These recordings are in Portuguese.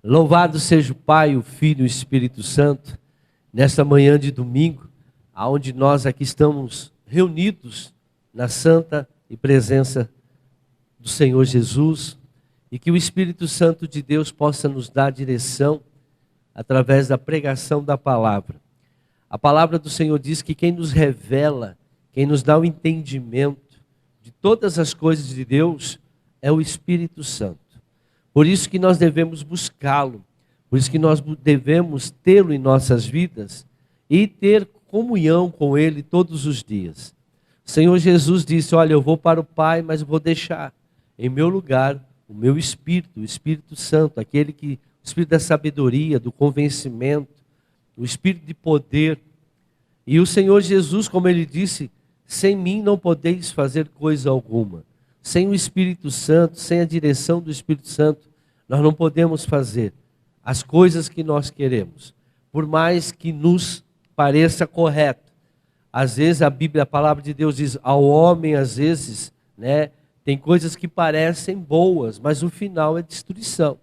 Louvado seja o Pai, o Filho e o Espírito Santo, nesta manhã de domingo, onde nós aqui estamos reunidos na santa e presença do Senhor Jesus, e que o Espírito Santo de Deus possa nos dar direção através da pregação da palavra. A palavra do Senhor diz que quem nos revela, quem nos dá o entendimento de todas as coisas de Deus é o Espírito Santo. Por isso que nós devemos buscá-lo, por isso que nós devemos tê-lo em nossas vidas e ter comunhão com ele todos os dias. O Senhor Jesus disse: olha, eu vou para o Pai, mas eu vou deixar em meu lugar o meu Espírito, o Espírito Santo, o Espírito da sabedoria, do convencimento, o Espírito de poder. E o Senhor Jesus, como ele disse, sem mim não podeis fazer coisa alguma. Sem o Espírito Santo, sem a direção do Espírito Santo, nós não podemos fazer as coisas que nós queremos. Por mais que nos pareça correto. Às vezes a palavra de Deus diz, ao homem às vezes, tem coisas que parecem boas, mas o final é destruição.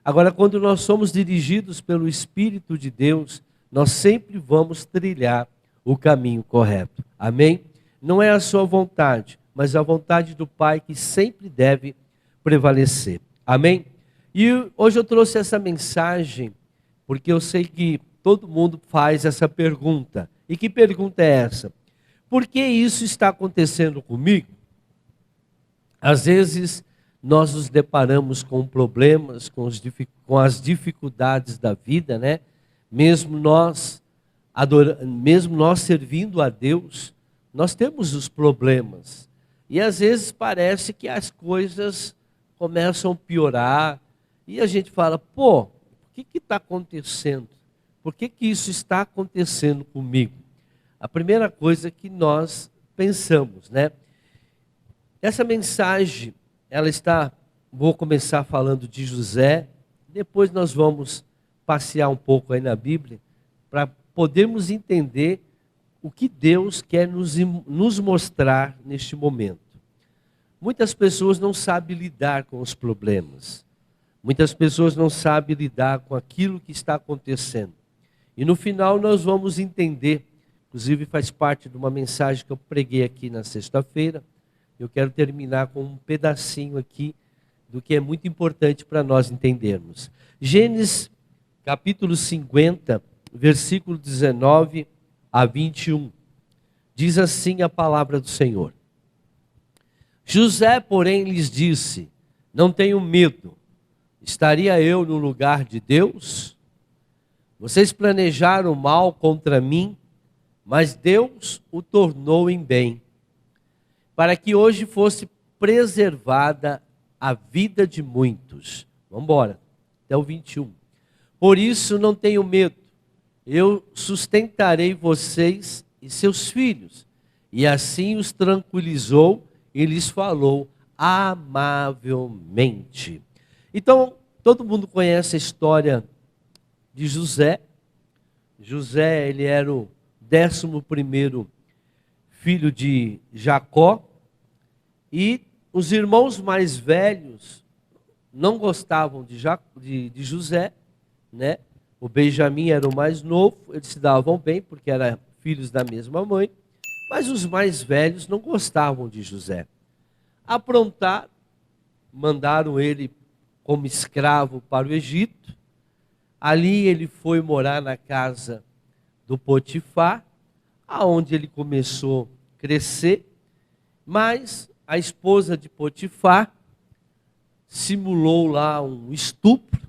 Agora, quando nós somos dirigidos pelo Espírito de Deus, nós sempre vamos trilhar o caminho correto. Amém? Não é a sua vontade, mas a vontade do Pai que sempre deve prevalecer. Amém? E hoje eu trouxe essa mensagem porque eu sei que todo mundo faz essa pergunta. E que pergunta é essa? Por que isso está acontecendo comigo? Às vezes nós nos deparamos com problemas, com as dificuldades da vida, Mesmo nós servindo a Deus, nós temos os problemas. E às vezes parece que as coisas começam a piorar. E a gente fala, o que está acontecendo? Por que isso está acontecendo comigo? A primeira coisa que nós pensamos, Essa mensagem, vou começar falando de José, depois nós vamos passear um pouco aí na Bíblia, para podermos entender o que Deus quer nos mostrar neste momento. Muitas pessoas não sabem lidar com os problemas. Muitas pessoas não sabem lidar com aquilo que está acontecendo. E no final nós vamos entender, inclusive faz parte de uma mensagem que eu preguei aqui na sexta-feira. Eu quero terminar com um pedacinho aqui do que é muito importante para nós entendermos. Gênesis capítulo 50, versículo 19 a 21. Diz assim a palavra do Senhor. José, porém, lhes disse: não tenho medo. Estaria eu no lugar de Deus? Vocês planejaram mal contra mim, mas Deus o tornou em bem, para que hoje fosse preservada a vida de muitos. Vamos embora, até o 21. Por isso não tenho medo, eu sustentarei vocês e seus filhos. E assim os tranquilizou e lhes falou amavelmente. Então, todo mundo conhece a história de José. José, ele era o 11º filho de Jacó. E os irmãos mais velhos não gostavam de José, O Benjamim era o mais novo, eles se davam bem porque eram filhos da mesma mãe. Mas os mais velhos não gostavam de José. Aprontaram, mandaram ele como escravo para o Egito. Ali ele foi morar na casa do Potifar, aonde ele começou a crescer. Mas a esposa de Potifar simulou lá um estupro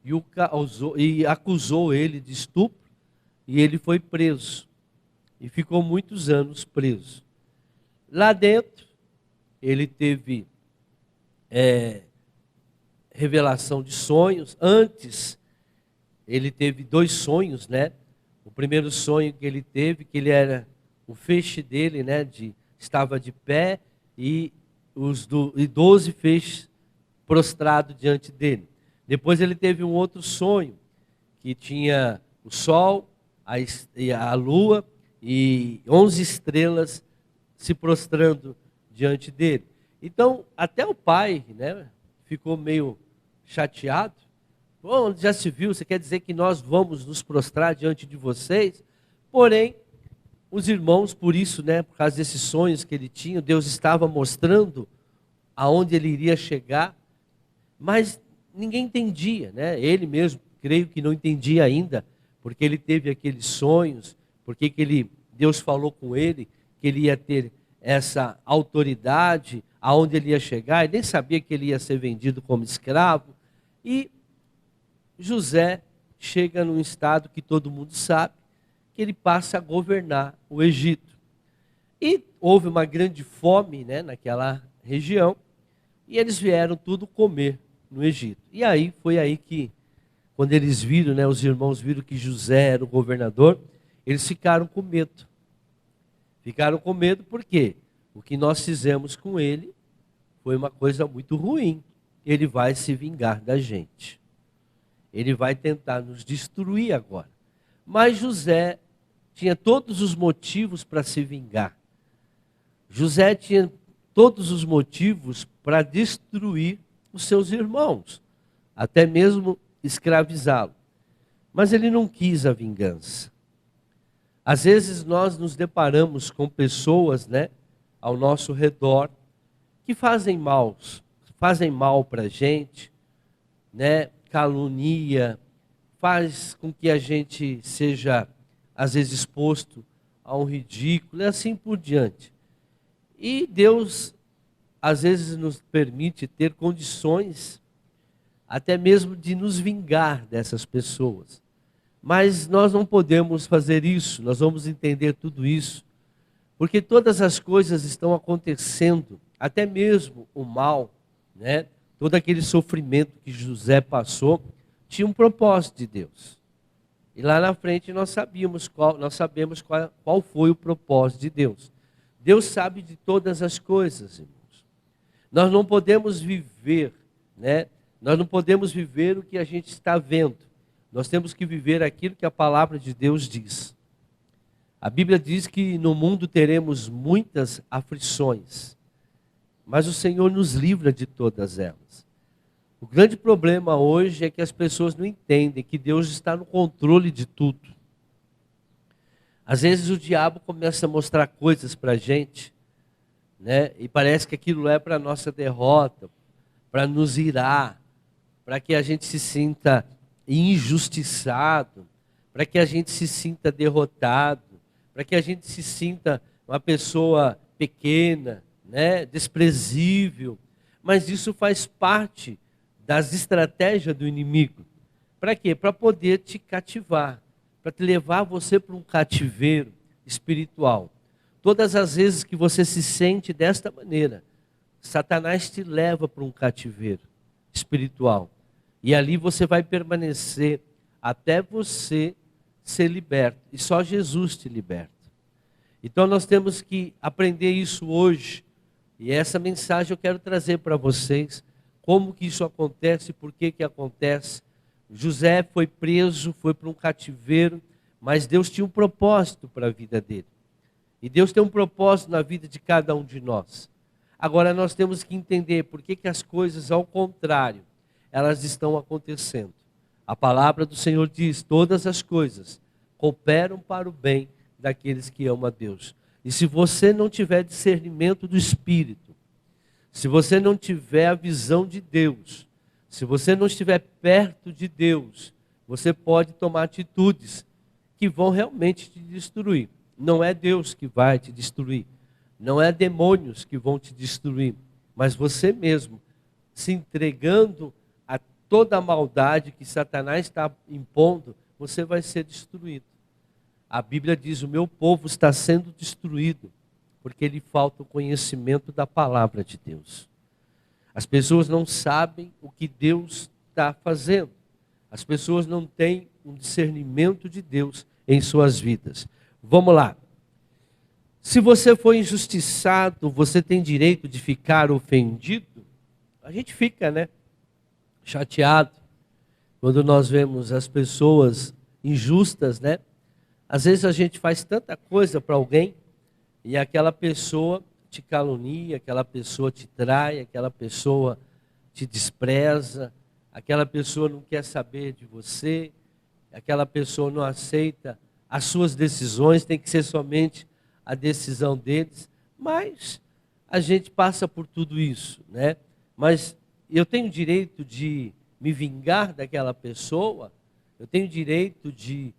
e acusou ele de estupro. E ele foi preso. E ficou muitos anos preso. Lá dentro, ele teve revelação de sonhos. Antes, ele teve 2 sonhos, O primeiro sonho que ele era, o feixe dele, estava de pé e 12 feixes prostrados diante dele. Depois ele teve um outro sonho, que tinha o sol, a lua e 11 estrelas se prostrando diante dele. Então, até o pai, ficou meio chateado, onde já se viu, você quer dizer que nós vamos nos prostrar diante de vocês? Porém, os irmãos, por isso, né, por causa desses sonhos que ele tinha, Deus estava mostrando aonde ele iria chegar, mas ninguém entendia, né? Ele mesmo, creio que não entendia ainda, porque ele teve aqueles sonhos, porque Deus falou com ele que ele ia ter essa autoridade, aonde ele ia chegar, ele nem sabia que ele ia ser vendido como escravo. E José chega num estado que todo mundo sabe, que ele passa a governar o Egito. E houve uma grande fome, né, naquela região, e eles vieram tudo comer no Egito. E aí, foi aí que, quando eles viram, né, os irmãos viram que José era o governador, eles ficaram com medo. Ficaram com medo porque o que nós fizemos com ele foi uma coisa muito ruim. Ele vai se vingar da gente. Ele vai tentar nos destruir agora. Mas José tinha todos os motivos para se vingar. José tinha todos os motivos para destruir os seus irmãos, até mesmo escravizá-lo. Mas ele não quis a vingança. Às vezes nós nos deparamos com pessoas, né, ao nosso redor, que fazem mal para a gente, né, calunia, faz com que a gente seja, às vezes, exposto a um ridículo, e assim por diante. E Deus, às vezes, nos permite ter condições, até mesmo de nos vingar dessas pessoas. Mas nós não podemos fazer isso, nós vamos entender tudo isso, porque todas as coisas estão acontecendo, até mesmo o mal, né? Todo aquele sofrimento que José passou, tinha um propósito de Deus. E lá na frente nós sabemos qual foi o propósito de Deus. Deus sabe de todas as coisas, irmãos. Nós não podemos viver, né? Nós não podemos viver o que a gente está vendo. Nós temos que viver aquilo que a palavra de Deus diz. A Bíblia diz que no mundo teremos muitas aflições, mas o Senhor nos livra de todas elas. O grande problema hoje é que as pessoas não entendem que Deus está no controle de tudo. Às vezes o diabo começa a mostrar coisas para a gente, né? E parece que aquilo é para a nossa derrota, para nos irar, para que a gente se sinta injustiçado, para que a gente se sinta derrotado, para que a gente se sinta uma pessoa pequena, né, desprezível. Mas isso faz parte das estratégias do inimigo. Para quê? Para poder te cativar, para te levar você para um cativeiro espiritual. Todas as vezes que você se sente desta maneira, Satanás te leva para um cativeiro espiritual. E ali você vai permanecer até você ser liberto. E só Jesus te liberta. Então nós temos que aprender isso hoje. E essa mensagem eu quero trazer para vocês. Como que isso acontece, por que que acontece. José foi preso, foi para um cativeiro, mas Deus tinha um propósito para a vida dele. E Deus tem um propósito na vida de cada um de nós. Agora nós temos que entender por que que as coisas, ao contrário, elas estão acontecendo. A palavra do Senhor diz: todas as coisas cooperam para o bem daqueles que amam a Deus. E se você não tiver discernimento do Espírito, se você não tiver a visão de Deus, se você não estiver perto de Deus, você pode tomar atitudes que vão realmente te destruir. Não é Deus que vai te destruir, não é demônios que vão te destruir, mas você mesmo se entregando a toda a maldade que Satanás está impondo, você vai ser destruído. A Bíblia diz: o meu povo está sendo destruído porque lhe falta o conhecimento da palavra de Deus. As pessoas não sabem o que Deus está fazendo. As pessoas não têm um discernimento de Deus em suas vidas. Vamos lá. Se você for injustiçado, você tem direito de ficar ofendido? A gente fica, né, chateado quando nós vemos as pessoas injustas, né? Às vezes a gente faz tanta coisa para alguém e aquela pessoa te calunia, aquela pessoa te trai, aquela pessoa te despreza, aquela pessoa não quer saber de você, aquela pessoa não aceita as suas decisões, tem que ser somente a decisão deles, mas a gente passa por tudo isso, né? Mas eu tenho direito de me vingar daquela pessoa, eu tenho direito de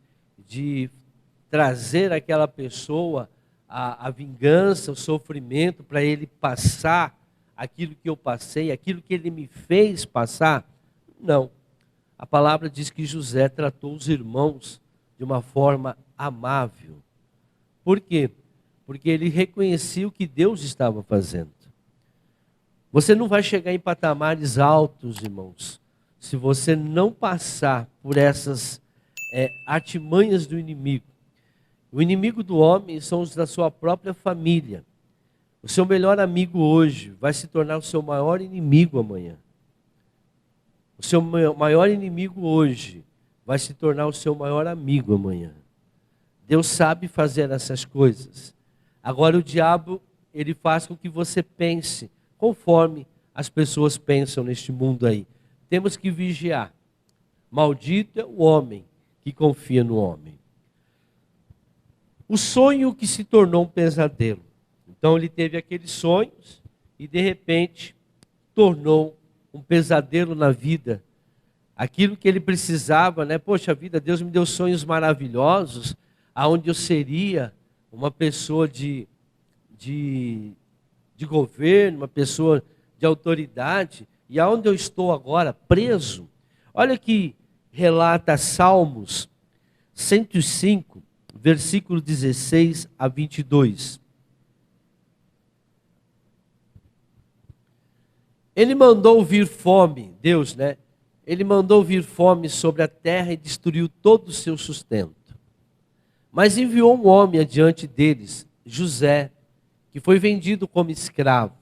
trazer aquela pessoa a vingança, o sofrimento, para ele passar aquilo que eu passei, aquilo que ele me fez passar? Não. A palavra diz que José tratou os irmãos de uma forma amável. Por quê? Porque ele reconhecia o que Deus estava fazendo. Você não vai chegar em patamares altos, irmãos, se você não passar por essas artimanhas do inimigo. O inimigo do homem são os da sua própria família. O seu melhor amigo hoje vai se tornar o seu maior inimigo amanhã. O seu maior inimigo hoje vai se tornar o seu maior amigo amanhã. Deus sabe fazer essas coisas. Agora o diabo, ele faz com que você pense conforme as pessoas pensam neste mundo aí. Temos que vigiar. Maldito é o homem que confia no homem. O sonho que se tornou um pesadelo. Então ele teve aqueles sonhos e de repente tornou um pesadelo na vida. Aquilo que ele precisava, né? Poxa vida, Deus me deu sonhos maravilhosos, aonde eu seria uma pessoa de governo, uma pessoa de autoridade, e aonde eu estou agora, preso. Olha que relata Salmos 105, versículo 16 a 22. Ele mandou vir fome, Deus, né? Ele mandou vir fome sobre a terra e destruiu todo o seu sustento. Mas enviou um homem adiante deles, José, que foi vendido como escravo.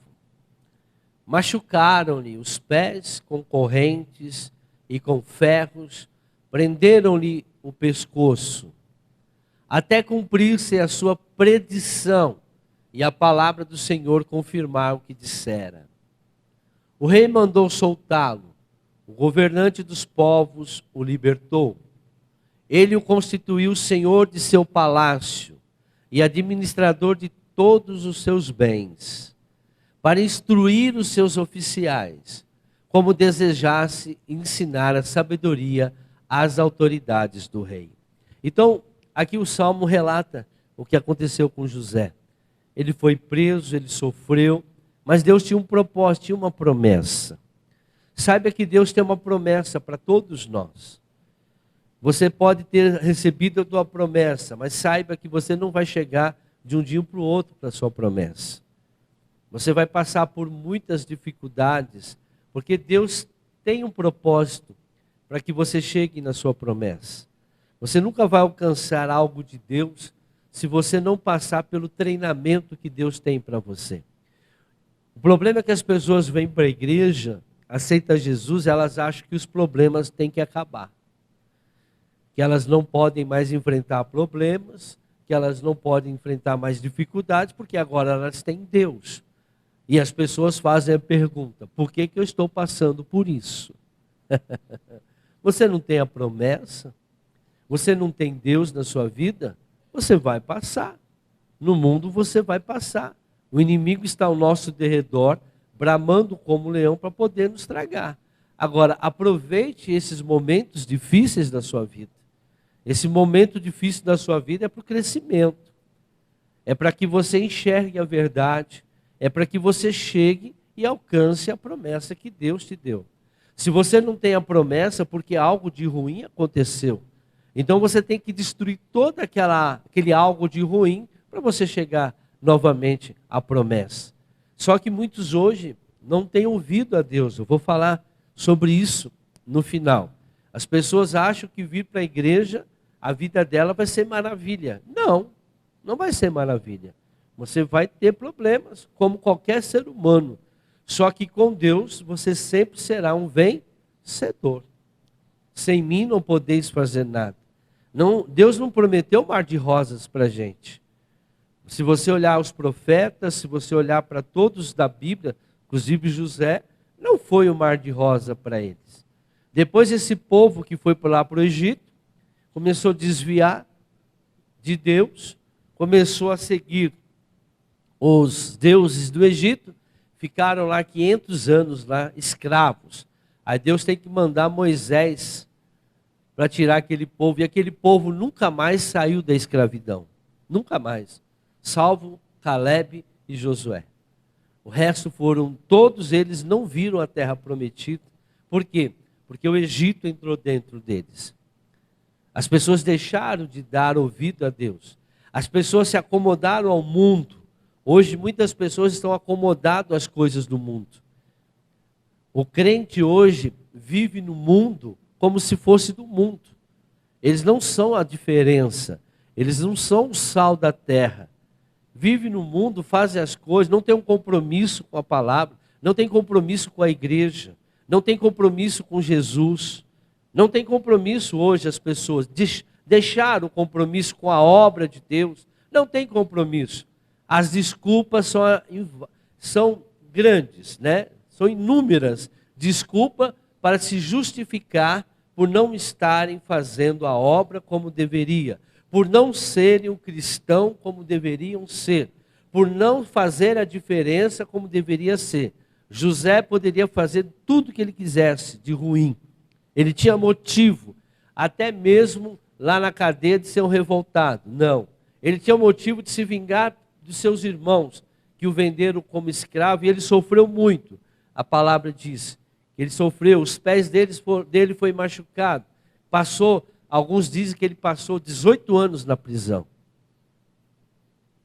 Machucaram-lhe os pés com correntes e com ferros, prenderam-lhe o pescoço, até cumprir-se a sua predição e a palavra do Senhor confirmar o que dissera. O rei mandou soltá-lo. O governante dos povos o libertou. Ele o constituiu senhor de seu palácio e administrador de todos os seus bens, para instruir os seus oficiais, como desejasse ensinar a sabedoria às autoridades do rei. Então, aqui o Salmo relata o que aconteceu com José. Ele foi preso, ele sofreu, mas Deus tinha um propósito, tinha uma promessa. Saiba que Deus tem uma promessa para todos nós. Você pode ter recebido a tua promessa, mas saiba que você não vai chegar de um dia para o outro para a sua promessa. Você vai passar por muitas dificuldades, porque Deus tem um propósito para que você chegue na sua promessa. Você nunca vai alcançar algo de Deus se você não passar pelo treinamento que Deus tem para você. O problema é que as pessoas vêm para a igreja, aceitam Jesus, elas acham que os problemas têm que acabar. Que elas não podem mais enfrentar problemas, que elas não podem enfrentar mais dificuldades, porque agora elas têm Deus. E as pessoas fazem a pergunta: por que eu estou passando por isso? Você não tem a promessa? Você não tem Deus na sua vida? Você vai passar. No mundo você vai passar. O inimigo está ao nosso derredor, bramando como um leão para poder nos tragar. Agora, aproveite esses momentos difíceis da sua vida. Esse momento difícil da sua vida é para o crescimento. É para que você enxergue a verdade. É para que você chegue e alcance a promessa que Deus te deu. Se você não tem a promessa, porque algo de ruim aconteceu, então você tem que destruir todo aquele algo de ruim para você chegar novamente à promessa. Só que muitos hoje não têm ouvido a Deus. Eu vou falar sobre isso no final. As pessoas acham que vir para a igreja, a vida dela vai ser maravilha. Não, não vai ser maravilha. Você vai ter problemas, como qualquer ser humano. Só que com Deus, você sempre será um vencedor. Sem mim não podeis fazer nada. Não, Deus não prometeu mar de rosas para a gente. Se você olhar os profetas, se você olhar para todos da Bíblia, inclusive José, não foi um mar de rosa para eles. Depois esse povo que foi lá para o Egito, começou a desviar de Deus, começou a seguir os deuses do Egito, ficaram lá 500 anos lá escravos. Aí Deus tem que mandar Moisés para tirar aquele povo, e aquele povo nunca mais saiu da escravidão, nunca mais, salvo Caleb e Josué. O resto foram, todos eles não viram a terra prometida. Por quê? Porque o Egito entrou dentro deles. As pessoas deixaram de dar ouvido a Deus. As pessoas se acomodaram ao mundo. Hoje muitas pessoas estão acomodadas às coisas do mundo. O crente hoje vive no mundo como se fosse do mundo. Eles não são a diferença. Eles não são o sal da terra. Vive no mundo, fazem as coisas, não tem um compromisso com a palavra, não tem compromisso com a igreja, não tem compromisso com Jesus, não tem compromisso hoje as pessoas, deixaram o compromisso com a obra de Deus, não tem compromisso. As desculpas são grandes, né? São inúmeras desculpas para se justificar por não estarem fazendo a obra como deveria, por não serem um cristão como deveriam ser, por não fazer a diferença como deveria ser. José poderia fazer tudo o que ele quisesse de ruim. Ele tinha motivo, até mesmo lá na cadeia, de ser um revoltado. Não. Ele tinha motivo de se vingar dos seus irmãos, que o venderam como escravo, e ele sofreu muito. A palavra diz que ele sofreu, os pés dele foi machucado. Alguns dizem que ele passou 18 anos na prisão.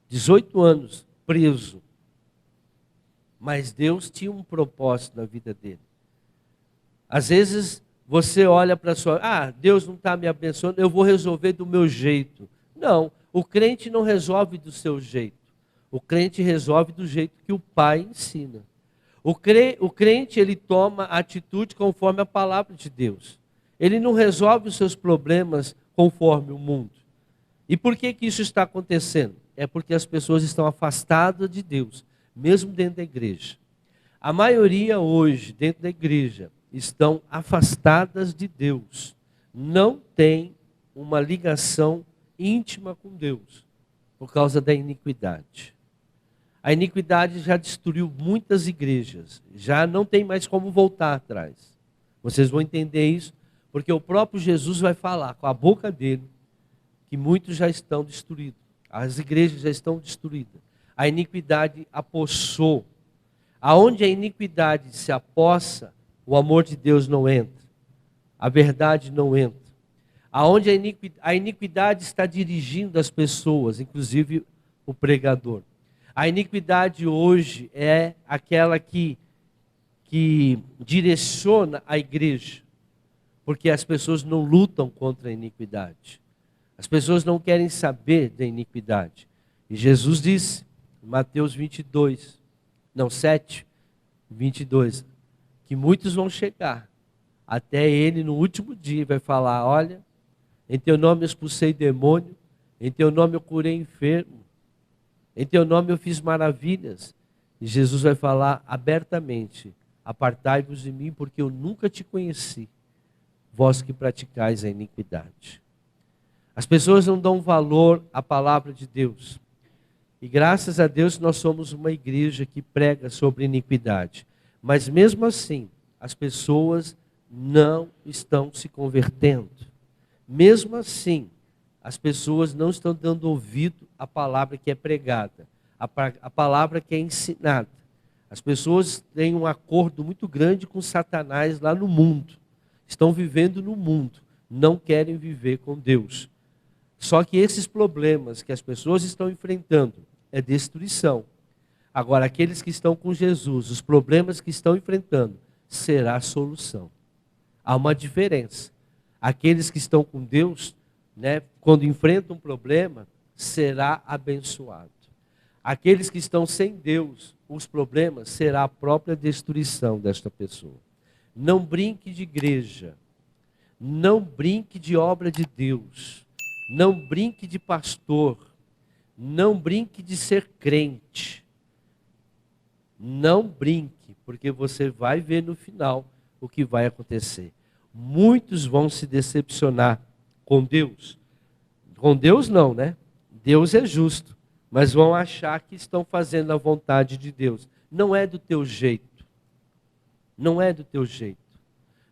18 anos preso. Mas Deus tinha um propósito na vida dele. Às vezes você olha para sua... Deus não está me abençoando, eu vou resolver do meu jeito. Não, o crente não resolve do seu jeito. O crente resolve do jeito que o Pai ensina. O crente, ele toma atitude conforme a palavra de Deus. Ele não resolve os seus problemas conforme o mundo. E por que isso está acontecendo? É porque as pessoas estão afastadas de Deus, mesmo dentro da igreja. A maioria hoje, dentro da igreja, estão afastadas de Deus. Não tem uma ligação íntima com Deus, por causa da iniquidade. A iniquidade já destruiu muitas igrejas, já não tem mais como voltar atrás. Vocês vão entender isso, porque o próprio Jesus vai falar com a boca dele que muitos já estão destruídos. As igrejas já estão destruídas. A iniquidade apossou. Aonde a iniquidade se apossa, o amor de Deus não entra. A verdade não entra. Aonde a iniquidade está dirigindo as pessoas, inclusive o pregador. A iniquidade hoje é aquela que direciona a igreja. Porque as pessoas não lutam contra a iniquidade. As pessoas não querem saber da iniquidade. E Jesus disse, em Mateus 7, 22, que muitos vão chegar até ele no último dia e vai falar, olha, em teu nome eu expulsei demônio, em teu nome eu curei enfermo, em teu nome eu fiz maravilhas. E Jesus vai falar abertamente, apartai-vos de mim, porque eu nunca te conheci. Vós que praticais a iniquidade. As pessoas não dão valor à palavra de Deus. E graças a Deus nós somos uma igreja que prega sobre iniquidade. Mas mesmo assim, as pessoas não estão se convertendo. Mesmo assim, as pessoas não estão dando ouvido à palavra que é pregada, à palavra que é ensinada. As pessoas têm um acordo muito grande com Satanás lá no mundo. Estão vivendo no mundo, não querem viver com Deus. Só que esses problemas que as pessoas estão enfrentando é destruição. Agora, aqueles que estão com Jesus, os problemas que estão enfrentando, será a solução. Há uma diferença. Aqueles que estão com Deus, né, quando enfrentam um problema, será abençoado. Aqueles que estão sem Deus, os problemas, será a própria destruição desta pessoa. Não brinque de igreja, não brinque de obra de Deus, não brinque de pastor, não brinque de ser crente. Não brinque, porque você vai ver no final o que vai acontecer. Muitos vão se decepcionar com Deus. Com Deus não, né? Deus é justo, mas vão achar que estão fazendo a vontade de Deus. Não é do teu jeito. Não é do teu jeito.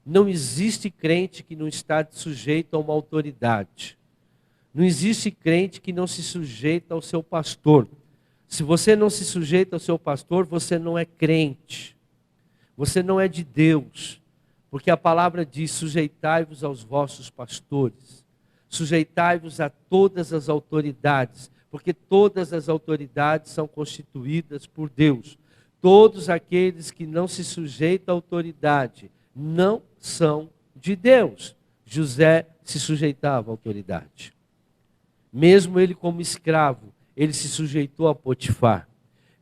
Não existe crente que não está sujeito a uma autoridade. Não existe crente que não se sujeita ao seu pastor. Se você não se sujeita ao seu pastor, você não é crente. Você não é de Deus. Porque a palavra diz: sujeitai-vos aos vossos pastores. Sujeitai-vos a todas as autoridades. Porque todas as autoridades são constituídas por Deus. Todos aqueles que não se sujeitam à autoridade não são de Deus. José se sujeitava à autoridade. Mesmo ele como escravo, ele se sujeitou a Potifar.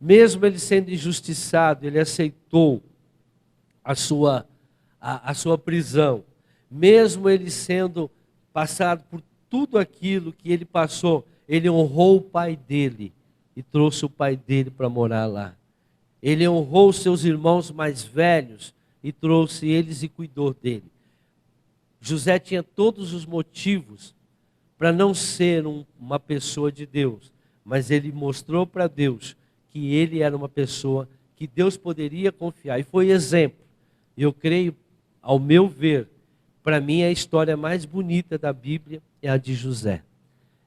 Mesmo ele sendo injustiçado, ele aceitou a sua prisão. Mesmo ele sendo passado por tudo aquilo que ele passou, ele honrou o pai dele e trouxe o pai dele para morar lá. Ele honrou os seus irmãos mais velhos e trouxe eles e cuidou dele. José tinha todos os motivos para não ser uma pessoa de Deus, mas ele mostrou para Deus que ele era uma pessoa que Deus poderia confiar, e foi exemplo. Eu creio, ao meu ver, para mim a história mais bonita da Bíblia é a de José.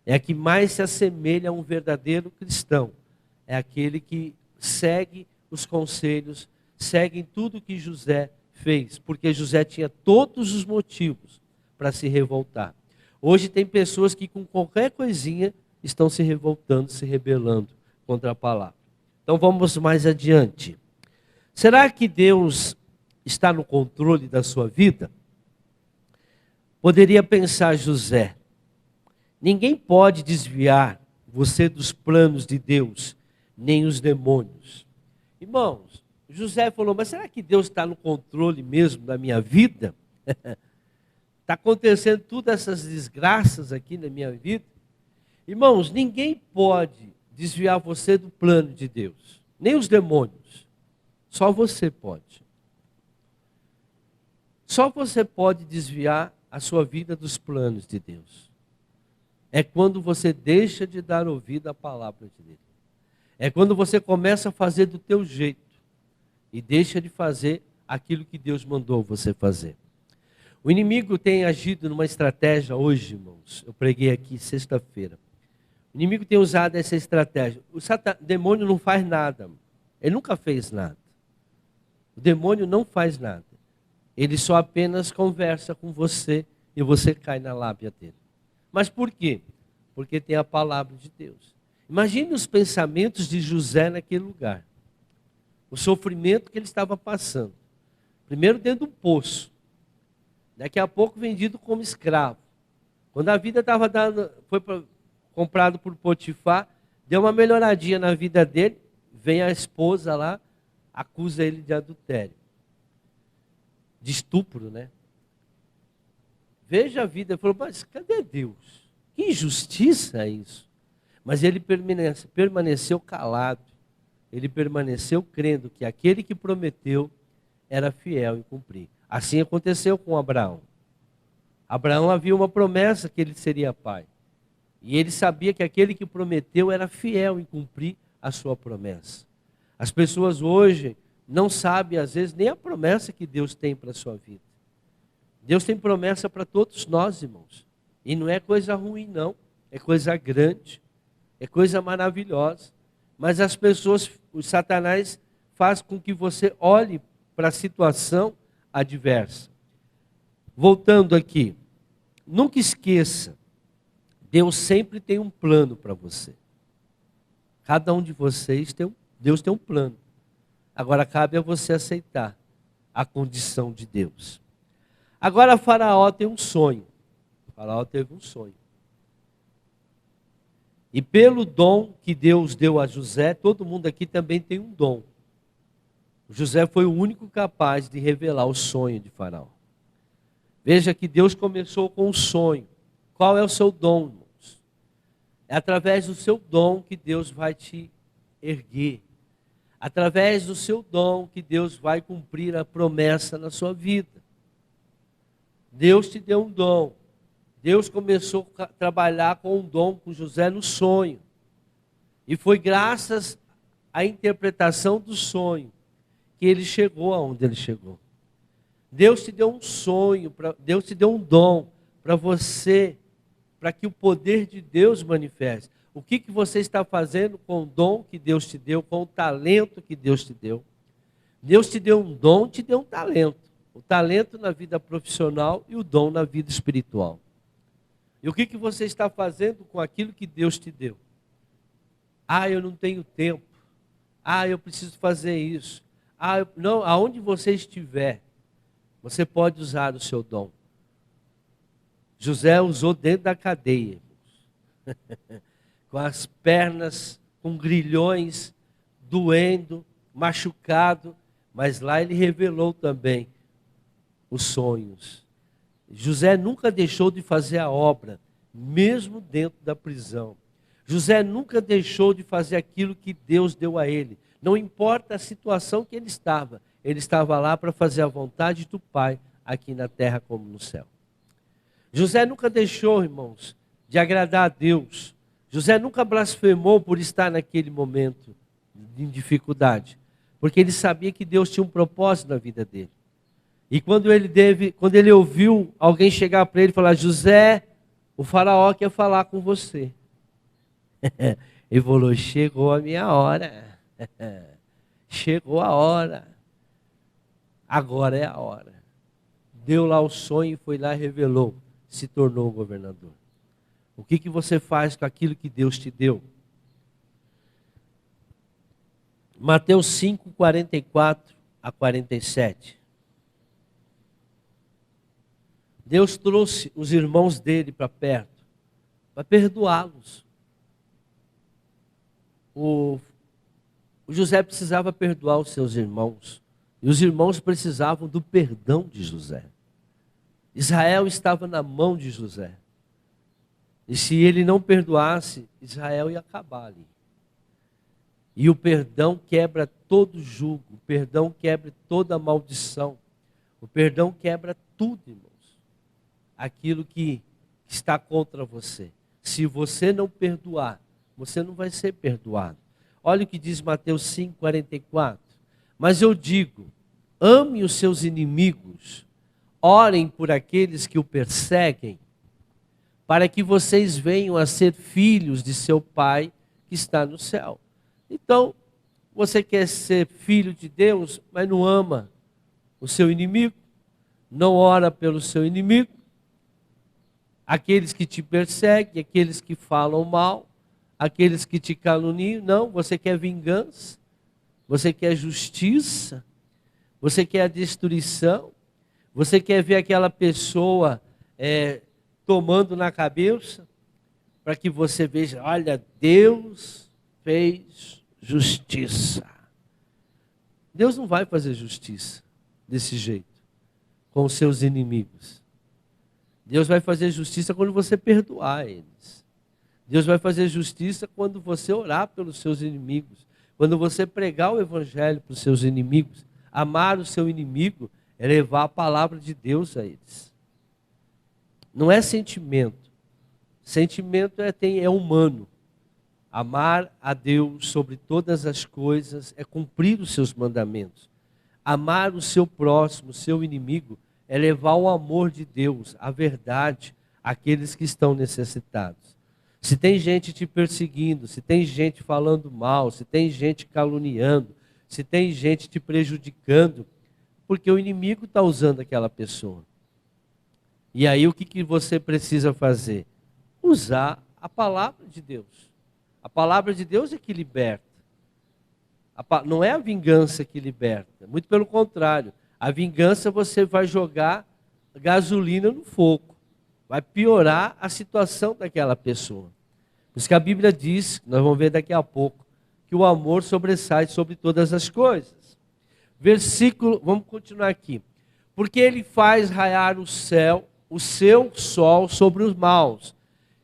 É a que mais se assemelha a um verdadeiro cristão. É aquele que segue os conselhos, segue tudo que José fez, porque José tinha todos os motivos para se revoltar. Hoje tem pessoas que com qualquer coisinha estão se revoltando, se rebelando contra a palavra. Então vamos mais adiante. Será que Deus está no controle da sua vida? Poderia pensar José: ninguém pode desviar você dos planos de Deus, nem os demônios. Irmãos, José falou: mas será que Deus está no controle mesmo da minha vida? Está acontecendo todas essas desgraças aqui na minha vida. Irmãos, ninguém pode desviar você do plano de Deus. Nem os demônios. Só você pode. Só você pode desviar a sua vida dos planos de Deus. É quando você deixa de dar ouvido à palavra de Deus. É quando você começa a fazer do teu jeito e deixa de fazer aquilo que Deus mandou você fazer. O inimigo tem agido numa estratégia hoje, irmãos. Eu preguei aqui sexta-feira. O inimigo tem usado essa estratégia. O demônio não faz nada. Ele nunca fez nada. O demônio não faz nada. Ele só apenas conversa com você e você cai na lábia dele. Mas por quê? Porque tem a palavra de Deus. Imagine os pensamentos de José naquele lugar. O sofrimento que ele estava passando. Primeiro dentro do poço. Daqui a pouco vendido como escravo. Quando a vida estava comprado por Potifar, deu uma melhoradinha na vida dele, vem a esposa lá, acusa ele de adultério. De estupro, né? Veja a vida, ele falou: mas cadê Deus? Que injustiça é isso? Mas ele permaneceu calado. Ele permaneceu crendo que aquele que prometeu era fiel em cumprir. Assim aconteceu com Abraão. Abraão havia uma promessa que ele seria pai. E ele sabia que aquele que prometeu era fiel em cumprir a sua promessa. As pessoas hoje não sabem, às vezes, nem a promessa que Deus tem para a sua vida. Deus tem promessa para todos nós, irmãos. E não é coisa ruim, não. É coisa grande. É coisa maravilhosa. Mas as pessoas, o Satanás faz com que você olhe para a situação adversa. Voltando aqui, nunca esqueça, Deus sempre tem um plano para você. Cada um de vocês Deus tem um plano. Agora cabe a você aceitar a condição de Deus. Agora Faraó tem um sonho. Faraó teve um sonho. E pelo dom que Deus deu a José, todo mundo aqui também tem um dom. José foi o único capaz de revelar o sonho de Faraó. Veja que Deus começou com um sonho. Qual é o seu dom, irmãos? É através do seu dom que Deus vai te erguer. Através do seu dom que Deus vai cumprir a promessa na sua vida. Deus te deu um dom. Deus começou a trabalhar com um dom com José no sonho. E foi graças à interpretação do sonho que ele chegou aonde ele chegou. Deus te deu um sonho, Deus te deu um dom para você, para que o poder de Deus manifeste. O que você está fazendo com o dom que Deus te deu, com o talento que Deus te deu? Deus te deu um dom, te deu um talento. O talento na vida profissional e o dom na vida espiritual. E o que você está fazendo com aquilo que Deus te deu? Ah, eu não tenho tempo. Ah, eu preciso fazer isso. Ah, não, aonde você estiver, você pode usar o seu dom. José usou dentro da cadeia, com as pernas, com grilhões, doendo, machucado, mas lá ele revelou também os sonhos. José nunca deixou de fazer a obra, mesmo dentro da prisão. José nunca deixou de fazer aquilo que Deus deu a ele. Não importa a situação que ele estava lá para fazer a vontade do Pai, aqui na terra como no céu. José nunca deixou, irmãos, de agradar a Deus. José nunca blasfemou por estar naquele momento de dificuldade, porque ele sabia que Deus tinha um propósito na vida dele. E quando ele ouviu alguém chegar para ele e falar: José, o faraó quer falar com você. Ele falou: chegou a minha hora. Chegou a hora. Agora é a hora. Deu lá o sonho e foi lá e revelou. Se tornou governador. O que você faz com aquilo que Deus te deu? Mateus 5, 44 a 47. Deus trouxe os irmãos dele para perto, para perdoá-los. O José precisava perdoar os seus irmãos, e os irmãos precisavam do perdão de José. Israel estava na mão de José, e se ele não perdoasse, Israel ia acabar ali. E o perdão quebra todo jugo, o perdão quebra toda maldição, o perdão quebra tudo, irmãos. Aquilo que está contra você. Se você não perdoar, você não vai ser perdoado. Olha o que diz Mateus 5, 44. Mas eu digo, ame os seus inimigos, orem por aqueles que o perseguem, para que vocês venham a ser filhos de seu Pai que está no céu. Então, você quer ser filho de Deus, mas não ama o seu inimigo, não ora pelo seu inimigo, aqueles que te perseguem, aqueles que falam mal, aqueles que te caluniam. Não, você quer vingança, você quer justiça, você quer a destruição, você quer ver aquela pessoa tomando na cabeça, para que você veja: olha, Deus fez justiça. Deus não vai fazer justiça desse jeito, com os seus inimigos. Deus vai fazer justiça quando você perdoar eles. Deus vai fazer justiça quando você orar pelos seus inimigos. Quando você pregar o evangelho para os seus inimigos. Amar o seu inimigo é levar a palavra de Deus a eles. Não é sentimento. Sentimento é humano. Amar a Deus sobre todas as coisas é cumprir os seus mandamentos. Amar o seu próximo, o seu inimigo, é levar o amor de Deus, a verdade, àqueles que estão necessitados. Se tem gente te perseguindo, se tem gente falando mal, se tem gente caluniando, se tem gente te prejudicando, porque o inimigo está usando aquela pessoa. E aí o que você precisa fazer? Usar a palavra de Deus. A palavra de Deus é que liberta. Não é a vingança que liberta, muito pelo contrário. A vingança você vai jogar gasolina no fogo. Vai piorar a situação daquela pessoa. Por isso que a Bíblia diz, nós vamos ver daqui a pouco, que o amor sobressai sobre todas as coisas. Versículo, vamos continuar aqui. Porque ele faz raiar o seu sol sobre os maus.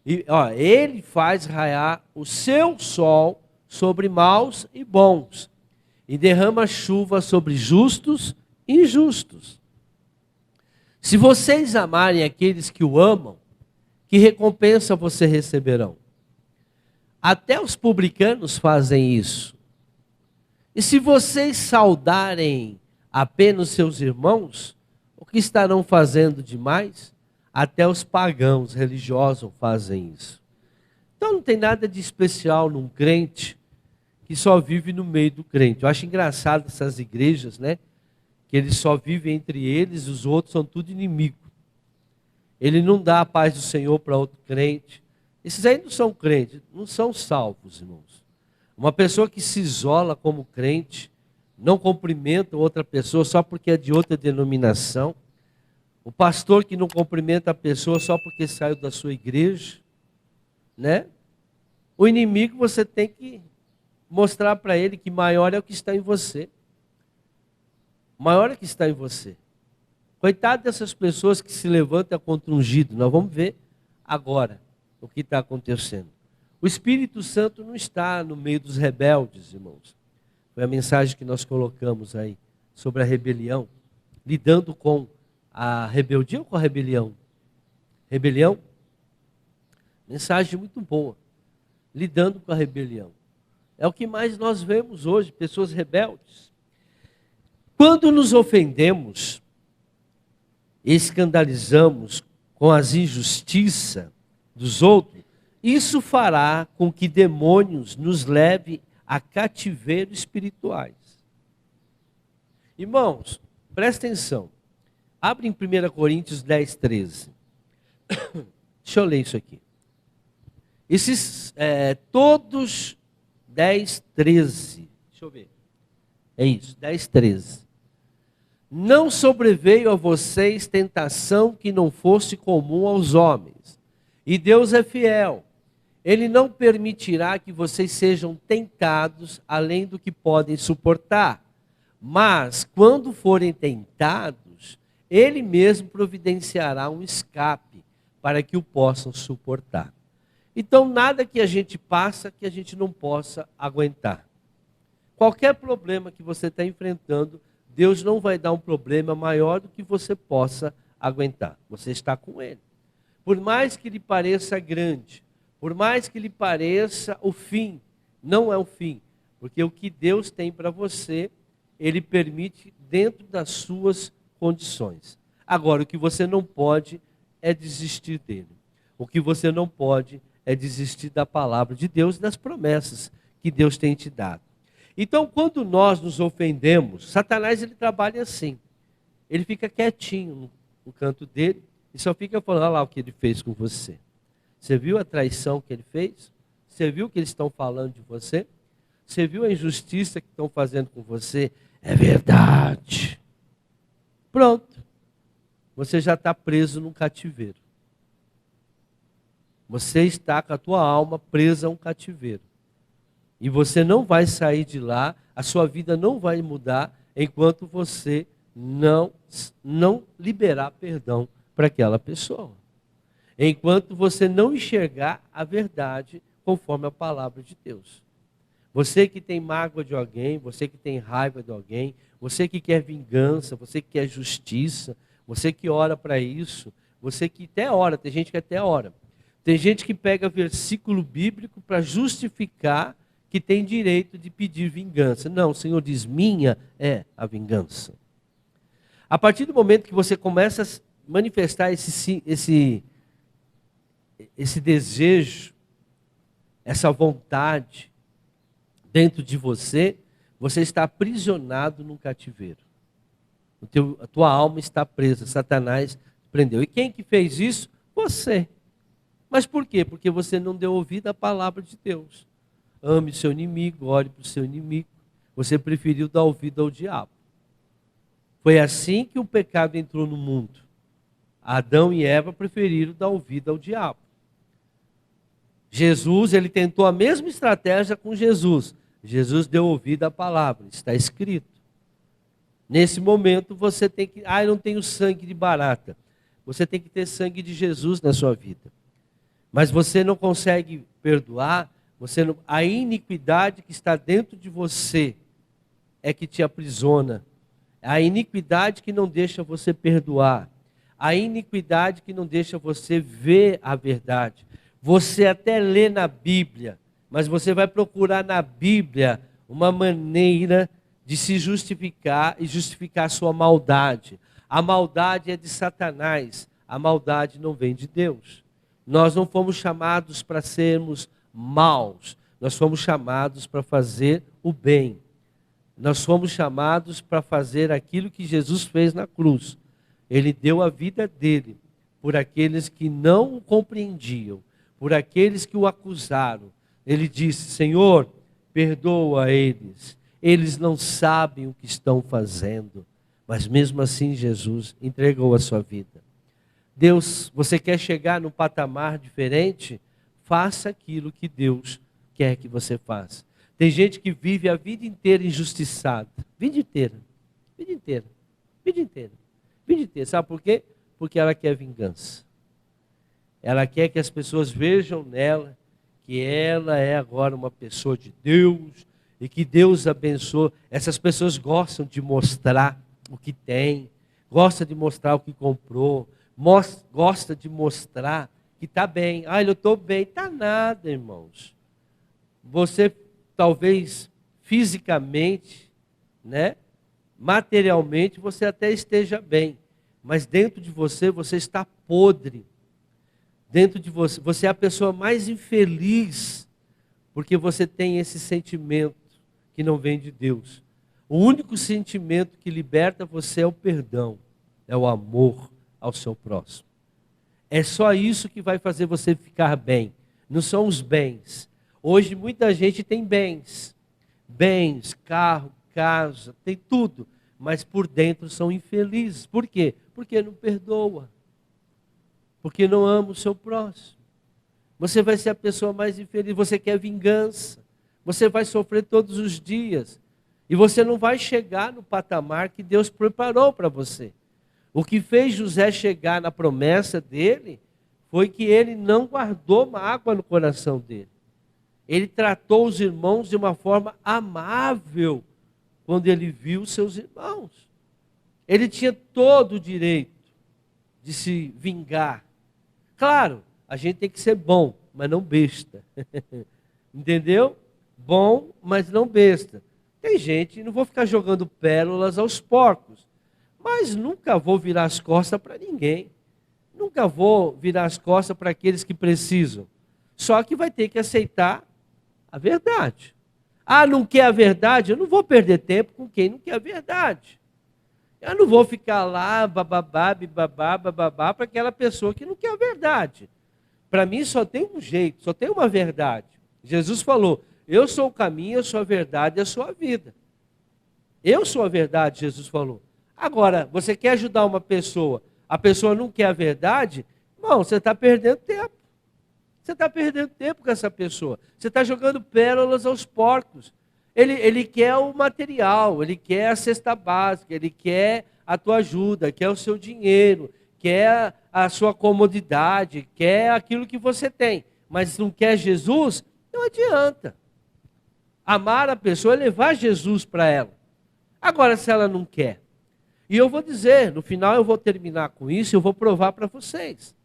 Ele faz raiar o seu sol sobre maus e bons. E derrama chuva sobre justos e injustos. Se vocês amarem aqueles que o amam, que recompensa você receberão? Até os publicanos fazem isso. E se vocês saudarem apenas seus irmãos, o que estarão fazendo demais? Até os pagãos religiosos fazem isso. Então não tem nada de especial num crente que só vive no meio do crente. Eu acho engraçado essas igrejas, né? Que eles só vivem entre eles, os outros são tudo inimigo. Ele não dá a paz do Senhor para outro crente. Esses aí não são crentes, não são salvos, irmãos. Uma pessoa que se isola como crente, não cumprimenta outra pessoa só porque é de outra denominação. O pastor que não cumprimenta a pessoa só porque saiu da sua igreja, né? O inimigo você tem que mostrar para ele que maior é o que está em você. Maior é o que está em você. Coitado dessas pessoas que se levantam contra o ungido. Nós vamos ver agora o que está acontecendo. O Espírito Santo não está no meio dos rebeldes, irmãos. Foi a mensagem que nós colocamos aí sobre a rebelião, lidando com a rebeldia ou com a rebelião? Rebelião? Mensagem muito boa. Lidando com a rebelião. É o que mais nós vemos hoje, pessoas rebeldes. Quando nos ofendemos, escandalizamos com as injustiças dos outros, isso fará com que demônios nos levem a cativeiro espirituais. Irmãos, presta atenção. Abre em 1 Coríntios 10, 13. Deixa eu ler isso aqui. Esses, todos 10, 13. Deixa eu ver. É isso, 10, 13. Não sobreveio a vocês tentação que não fosse comum aos homens. E Deus é fiel. Ele não permitirá que vocês sejam tentados além do que podem suportar. Mas, quando forem tentados, Ele mesmo providenciará um escape para que o possam suportar. Então, nada que a gente passa que a gente não possa aguentar. Qualquer problema que você está enfrentando, Deus não vai dar um problema maior do que você possa aguentar. Você está com Ele. Por mais que lhe pareça grande, por mais que lhe pareça o fim, não é o fim. Porque o que Deus tem para você, Ele permite dentro das suas condições. Agora, o que você não pode é desistir dele. O que você não pode é desistir da palavra de Deus e das promessas que Deus tem te dado. Então, quando nós nos ofendemos, Satanás ele trabalha assim. Ele fica quietinho no canto dele e só fica falando, olha lá o que ele fez com você. Você viu a traição que ele fez? Você viu o que eles estão falando de você? Você viu a injustiça que estão fazendo com você? É verdade. Pronto. Você já está preso num cativeiro. Você está com a tua alma presa a um cativeiro. E você não vai sair de lá, a sua vida não vai mudar enquanto você não liberar perdão para aquela pessoa. Enquanto você não enxergar a verdade conforme a palavra de Deus. Você que tem mágoa de alguém, você que tem raiva de alguém, você que quer vingança, você que quer justiça, você que ora para isso, você que até ora, tem gente que até ora. Tem gente que pega versículo bíblico para justificar que tem direito de pedir vingança. Não, o Senhor diz, minha é a vingança. A partir do momento que você começa a manifestar esse desejo, essa vontade dentro de você, você está aprisionado num cativeiro. A tua alma está presa, Satanás prendeu. E quem que fez isso? Você. Mas por quê? Porque você não deu ouvido à palavra de Deus. Ame o seu inimigo, ore para o seu inimigo. Você preferiu dar ouvido ao diabo. Foi assim que o pecado entrou no mundo. Adão e Eva preferiram dar ouvido ao diabo. Jesus, ele tentou a mesma estratégia com Jesus. Jesus deu ouvido à palavra, está escrito. Nesse momento você tem que, eu não tenho sangue de barata. Você tem que ter sangue de Jesus na sua vida. Mas você não consegue perdoar, a iniquidade que está dentro de você é que te aprisiona. A iniquidade que não deixa você perdoar. A iniquidade que não deixa você ver a verdade. Você até lê na Bíblia, mas você vai procurar na Bíblia uma maneira de se justificar e justificar a sua maldade. A maldade é de Satanás, a maldade não vem de Deus. Nós não fomos chamados para sermos maus, nós fomos chamados para fazer o bem. Nós fomos chamados para fazer aquilo que Jesus fez na cruz. Ele deu a vida dele por aqueles que não o compreendiam, por aqueles que o acusaram. Ele disse: Senhor, perdoa eles, eles não sabem o que estão fazendo. Mas mesmo assim Jesus entregou a sua vida. Deus, você quer chegar num patamar diferente? Faça aquilo que Deus quer que você faça. Tem gente que vive a vida inteira injustiçada. Vida inteira. Vida inteira. Vida inteira. Vida inteira. Sabe por quê? Porque ela quer vingança. Ela quer que as pessoas vejam nela que ela é agora uma pessoa de Deus e que Deus abençoa. Essas pessoas gostam de mostrar o que tem, gostam de mostrar o que comprou, gosta de mostrar que está bem. Ah, eu estou bem. Está nada, irmãos. Você talvez fisicamente, né, materialmente, você até esteja bem, mas dentro de você, você está podre. Dentro de você, você é a pessoa mais infeliz, porque você tem esse sentimento que não vem de Deus. O único sentimento que liberta você é o perdão, é o amor ao seu próximo. É só isso que vai fazer você ficar bem, não são os bens. Hoje muita gente tem bens, carro, casa, tem tudo, mas por dentro são infelizes. Por quê? Porque não perdoa, porque não ama o seu próximo. Você vai ser a pessoa mais infeliz, você quer vingança, você vai sofrer todos os dias, e você não vai chegar no patamar que Deus preparou para você. O que fez José chegar na promessa dele, foi que ele não guardou mágoa no coração dele. Ele tratou os irmãos de uma forma amável, quando ele viu seus irmãos. Ele tinha todo o direito de se vingar. Claro, a gente tem que ser bom, mas não besta. Entendeu? Bom, mas não besta. Tem gente, não vou ficar jogando pérolas aos porcos, mas nunca vou virar as costas para ninguém. Nunca vou virar as costas para aqueles que precisam. Só que vai ter que aceitar a verdade. Ah, não quer a verdade? Eu não vou perder tempo com quem não quer a verdade. Eu não vou ficar lá, bababá, bibabá, bababá, para aquela pessoa que não quer a verdade. Para mim só tem um jeito, só tem uma verdade. Jesus falou: eu sou o caminho, eu sou a verdade e a sua vida. Eu sou a verdade, Jesus falou. Agora, você quer ajudar uma pessoa, a pessoa não quer a verdade, irmão, você está perdendo tempo. Você está perdendo tempo com essa pessoa. Você está jogando pérolas aos porcos. Ele quer o material, ele quer a cesta básica, ele quer a tua ajuda, quer o seu dinheiro, quer a sua comodidade, quer aquilo que você tem. Mas não quer Jesus, não adianta. Amar a pessoa é levar Jesus para ela. Agora, se ela não quer. E eu vou dizer, no final eu vou terminar com isso, eu vou provar para vocês.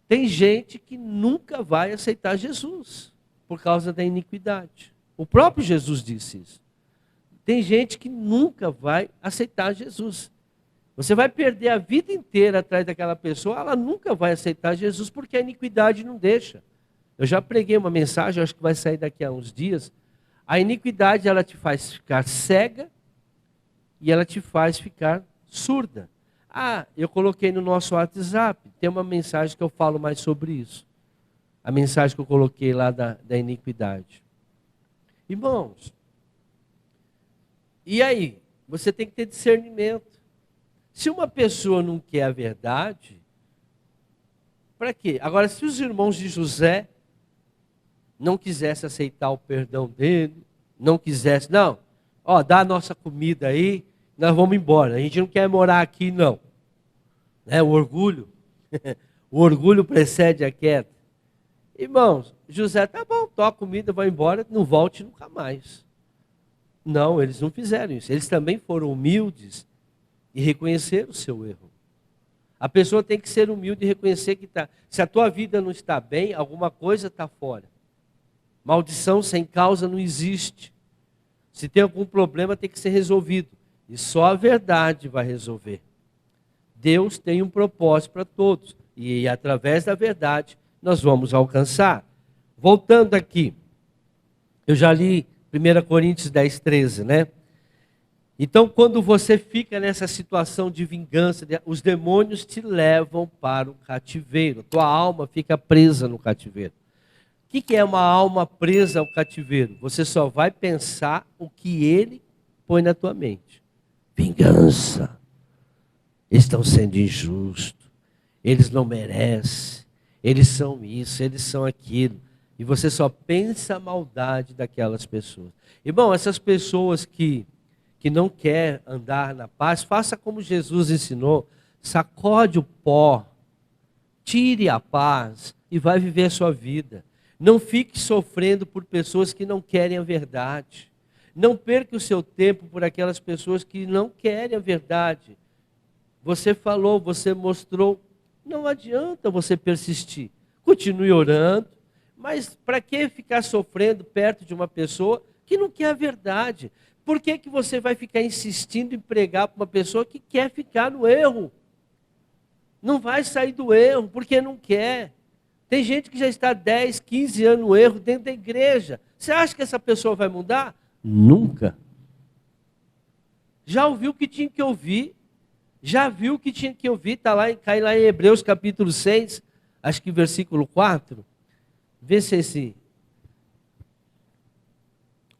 Tem gente que nunca vai aceitar Jesus por causa da iniquidade. O próprio Jesus disse isso. Tem gente que nunca vai aceitar Jesus. Você vai perder a vida inteira atrás daquela pessoa, ela nunca vai aceitar Jesus porque a iniquidade não deixa. Eu já preguei uma mensagem, acho que vai sair daqui a uns dias. A iniquidade, ela te faz ficar cega e ela te faz ficar surda. Ah, eu coloquei no nosso WhatsApp, tem uma mensagem que eu falo mais sobre isso. A mensagem que eu coloquei lá da iniquidade. Irmãos, e aí? Você tem que ter discernimento. Se uma pessoa não quer a verdade, para quê? Agora, se os irmãos de José não quisessem aceitar o perdão dele, não quisessem, não, ó, dá a nossa comida aí, nós vamos embora, a gente não quer morar aqui não. Né? O orgulho, o orgulho precede a queda. Irmãos, José, tá bom, toca a comida, vai embora, não volte nunca mais. Não, eles não fizeram isso, eles também foram humildes e reconheceram o seu erro. A pessoa tem que ser humilde e reconhecer que está. Se a tua vida não está bem, alguma coisa está fora. Maldição sem causa não existe. Se tem algum problema, tem que ser resolvido. E só a verdade vai resolver. Deus tem um propósito para todos. E através da verdade, nós vamos alcançar. Voltando aqui. Eu já li 1 Coríntios 10, 13, né? Então, quando você fica nessa situação de vingança, os demônios te levam para o cativeiro. Tua alma fica presa no cativeiro. O que é uma alma presa ao cativeiro? Você só vai pensar o que ele põe na tua mente. Vingança. Eles estão sendo injustos. Eles não merecem. Eles são isso, eles são aquilo. E você só pensa a maldade daquelas pessoas. Irmão, essas pessoas que não quer andar na paz, faça como Jesus ensinou, sacode o pó, tire a paz e vai viver a sua vida. Não fique sofrendo por pessoas que não querem a verdade. Não perca o seu tempo por aquelas pessoas que não querem a verdade. Você falou, você mostrou, não adianta você persistir. Continue orando, mas para que ficar sofrendo perto de uma pessoa que não quer a verdade? Por que você vai ficar insistindo em pregar para uma pessoa que quer ficar no erro? Não vai sair do erro, porque não quer. Tem gente que já está 10, 15 anos no erro dentro da igreja. Você acha que essa pessoa vai mudar? Nunca. Já ouviu o que tinha que ouvir. Já viu o que tinha que ouvir. Cai lá em Hebreus capítulo 6, acho que versículo 4. Vê se é esse.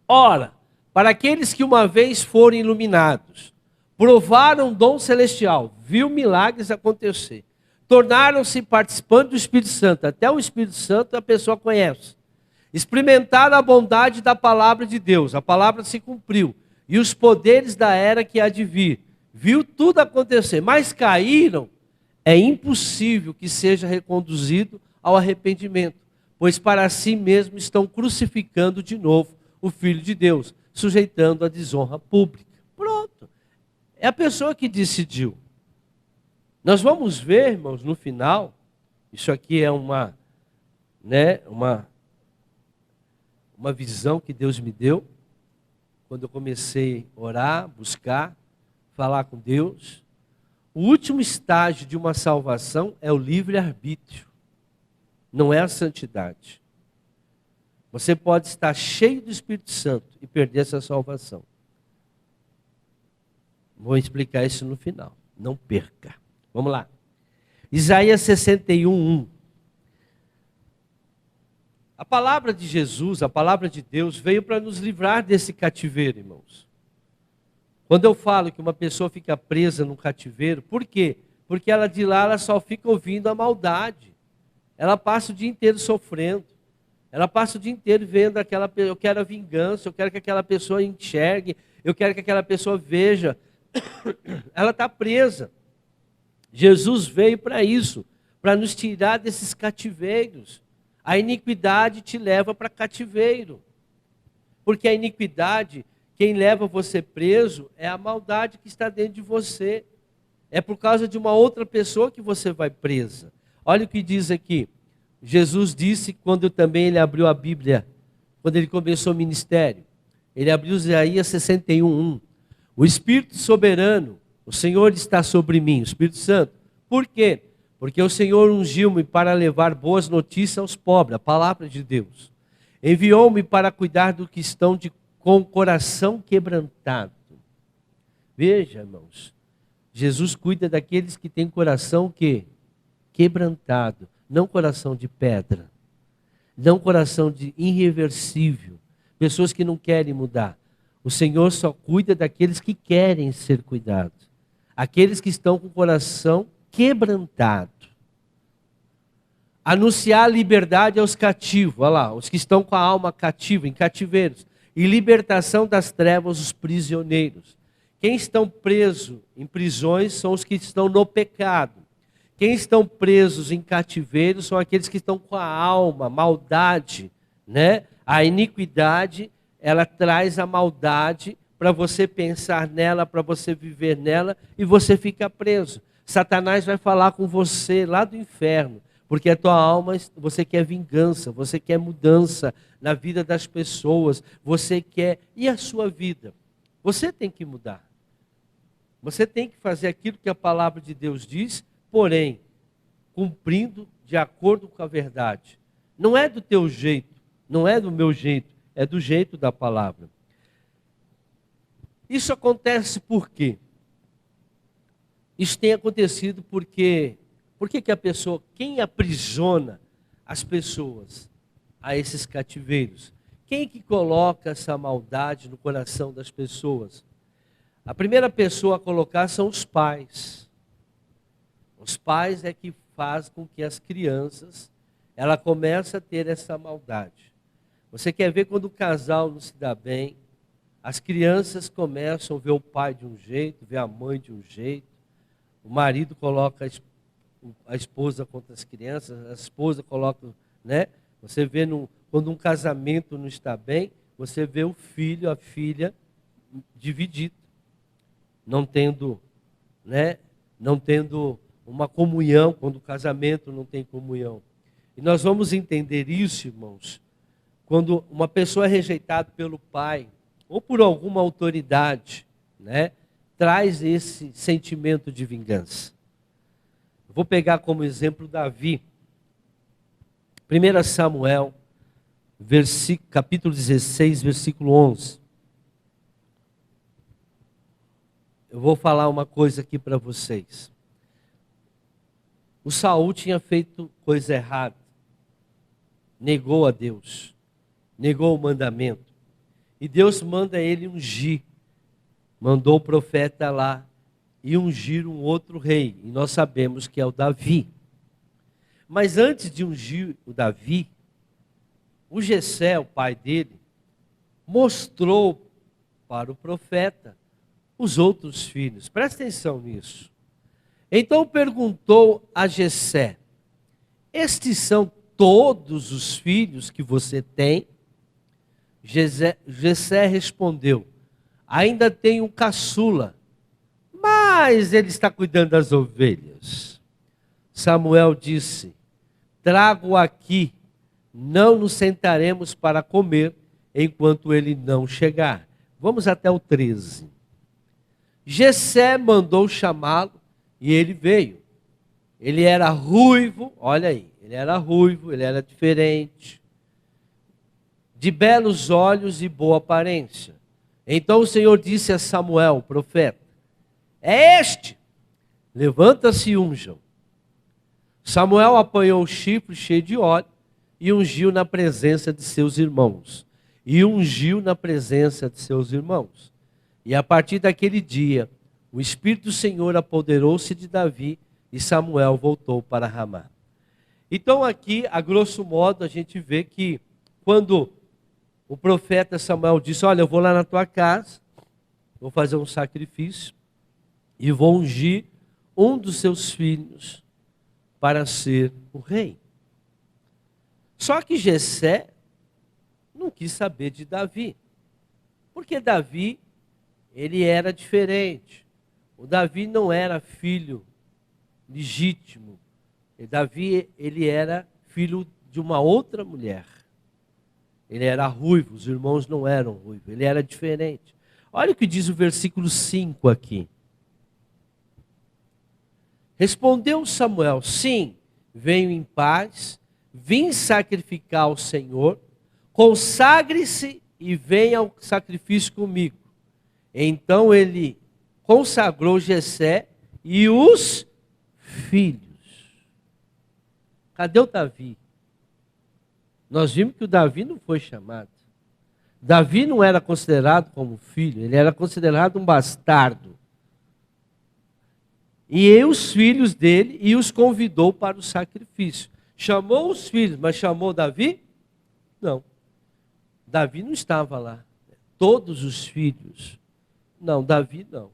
Ora, para aqueles que uma vez foram iluminados, provaram o dom celestial, viu milagres acontecer, tornaram-se participantes do Espírito Santo, até o Espírito Santo a pessoa conhece, experimentaram a bondade da palavra de Deus, a palavra se cumpriu, e os poderes da era que há de vir, viu tudo acontecer, mas caíram, é impossível que seja reconduzido ao arrependimento, pois para si mesmo estão crucificando de novo o Filho de Deus, sujeitando a desonra pública. Pronto. É a pessoa que decidiu. Nós vamos ver, irmãos, no final, isso aqui é uma visão que Deus me deu, quando eu comecei a orar, buscar, falar com Deus. O último estágio de uma salvação é o livre-arbítrio, não é a santidade. Você pode estar cheio do Espírito Santo e perder essa salvação. Vou explicar isso no final. Não perca. Vamos lá. Isaías 61:1. A palavra de Jesus, a palavra de Deus, veio para nos livrar desse cativeiro, irmãos. Quando eu falo que uma pessoa fica presa num cativeiro, por quê? Porque ela de lá ela só fica ouvindo a maldade. Ela passa o dia inteiro sofrendo. Ela passa o dia inteiro vendo eu quero a vingança, eu quero que aquela pessoa enxergue, eu quero que aquela pessoa veja. Ela está presa. Jesus veio para isso, para nos tirar desses cativeiros. A iniquidade te leva para cativeiro. Porque a iniquidade, quem leva você preso, é a maldade que está dentro de você. É por causa de uma outra pessoa que você vai presa. Olha o que diz aqui. Jesus disse quando também ele abriu a Bíblia, quando ele começou o ministério. Ele abriu Isaías 61:1. O Espírito soberano, o Senhor está sobre mim, o Espírito Santo. Por quê? Porque o Senhor ungiu-me para levar boas notícias aos pobres, a palavra de Deus. Enviou-me para cuidar do que estão com o coração quebrantado. Veja, irmãos, Jesus cuida daqueles que têm coração quebrantado. Não coração de pedra, não coração de irreversível, pessoas que não querem mudar. O Senhor só cuida daqueles que querem ser cuidados, aqueles que estão com o coração quebrantado. Anunciar a liberdade aos cativos, olha lá, os que estão com a alma cativa, em cativeiros, e libertação das trevas, os prisioneiros. Quem estão presos em prisões são os que estão no pecado. Quem estão presos em cativeiro são aqueles que estão com a alma, maldade, né? A iniquidade, ela traz a maldade para você pensar nela, para você viver nela, e você fica preso. Satanás vai falar com você lá do inferno, porque a tua alma, você quer vingança, você quer mudança na vida das pessoas, você quer... E a sua vida? Você tem que mudar. Você tem que fazer aquilo que a palavra de Deus diz, porém, cumprindo de acordo com a verdade. Não é do teu jeito, não é do meu jeito, é do jeito da palavra. Isso acontece por quê? Isso tem acontecido porque... Por que a pessoa... Quem aprisiona as pessoas a esses cativeiros? Quem que coloca essa maldade no coração das pessoas? A primeira pessoa a colocar são os pais. Os pais é que faz com que as crianças, ela comece a ter essa maldade. Você quer ver quando o casal não se dá bem, as crianças começam a ver o pai de um jeito, ver a mãe de um jeito, o marido coloca a esposa contra as crianças, a esposa coloca, né? Você vê quando um casamento não está bem, você vê o filho, a filha dividido, não tendo, né? Não tendo uma comunhão, quando o casamento não tem comunhão. E nós vamos entender isso, irmãos, quando uma pessoa é rejeitada pelo pai ou por alguma autoridade, né? Traz esse sentimento de vingança. Vou pegar como exemplo Davi. 1 Samuel, capítulo 16, versículo 11. Eu vou falar uma coisa aqui para vocês. O Saul tinha feito coisa errada. Negou a Deus. Negou o mandamento. E Deus manda ele ungir. Mandou o profeta lá e ungir um outro rei. E nós sabemos que é o Davi. Mas antes de ungir o Davi, o Jessé, o pai dele, mostrou para o profeta os outros filhos. Presta atenção nisso. Então perguntou a Jessé: estes são todos os filhos que você tem? Jessé respondeu: ainda tenho um caçula, mas ele está cuidando das ovelhas. Samuel disse: trago-o aqui, não nos sentaremos para comer enquanto ele não chegar. Vamos até o 13. Jessé mandou chamá-lo e ele veio. Ele era ruivo, olha aí, ele era ruivo, ele era diferente, de belos olhos e boa aparência. Então o Senhor disse a Samuel, o profeta: é este, levanta-se e unjam. Samuel apanhou o chifre cheio de óleo e ungiu na presença de seus irmãos. E ungiu na presença de seus irmãos. E a partir daquele dia, o Espírito do Senhor apoderou-se de Davi e Samuel voltou para Ramá. Então aqui, a grosso modo, a gente vê que quando o profeta Samuel disse: olha, eu vou lá na tua casa, vou fazer um sacrifício e vou ungir um dos seus filhos para ser o rei. Só que Jessé não quis saber de Davi, porque Davi, ele era diferente. O Davi não era filho legítimo. E Davi, ele era filho de uma outra mulher. Ele era ruivo, os irmãos não eram ruivos, ele era diferente. Olha o que diz o versículo 5 aqui. Respondeu Samuel: sim, venho em paz, vim sacrificar ao Senhor, consagre-se e venha ao sacrifício comigo. Então ele consagrou Jessé e os filhos. Cadê o Davi? Nós vimos que o Davi não foi chamado. Davi não era considerado como filho, ele era considerado um bastardo. E os filhos dele e os convidou para o sacrifício. Chamou os filhos, mas chamou Davi? Não. Davi não estava lá. Todos os filhos. Não, Davi não.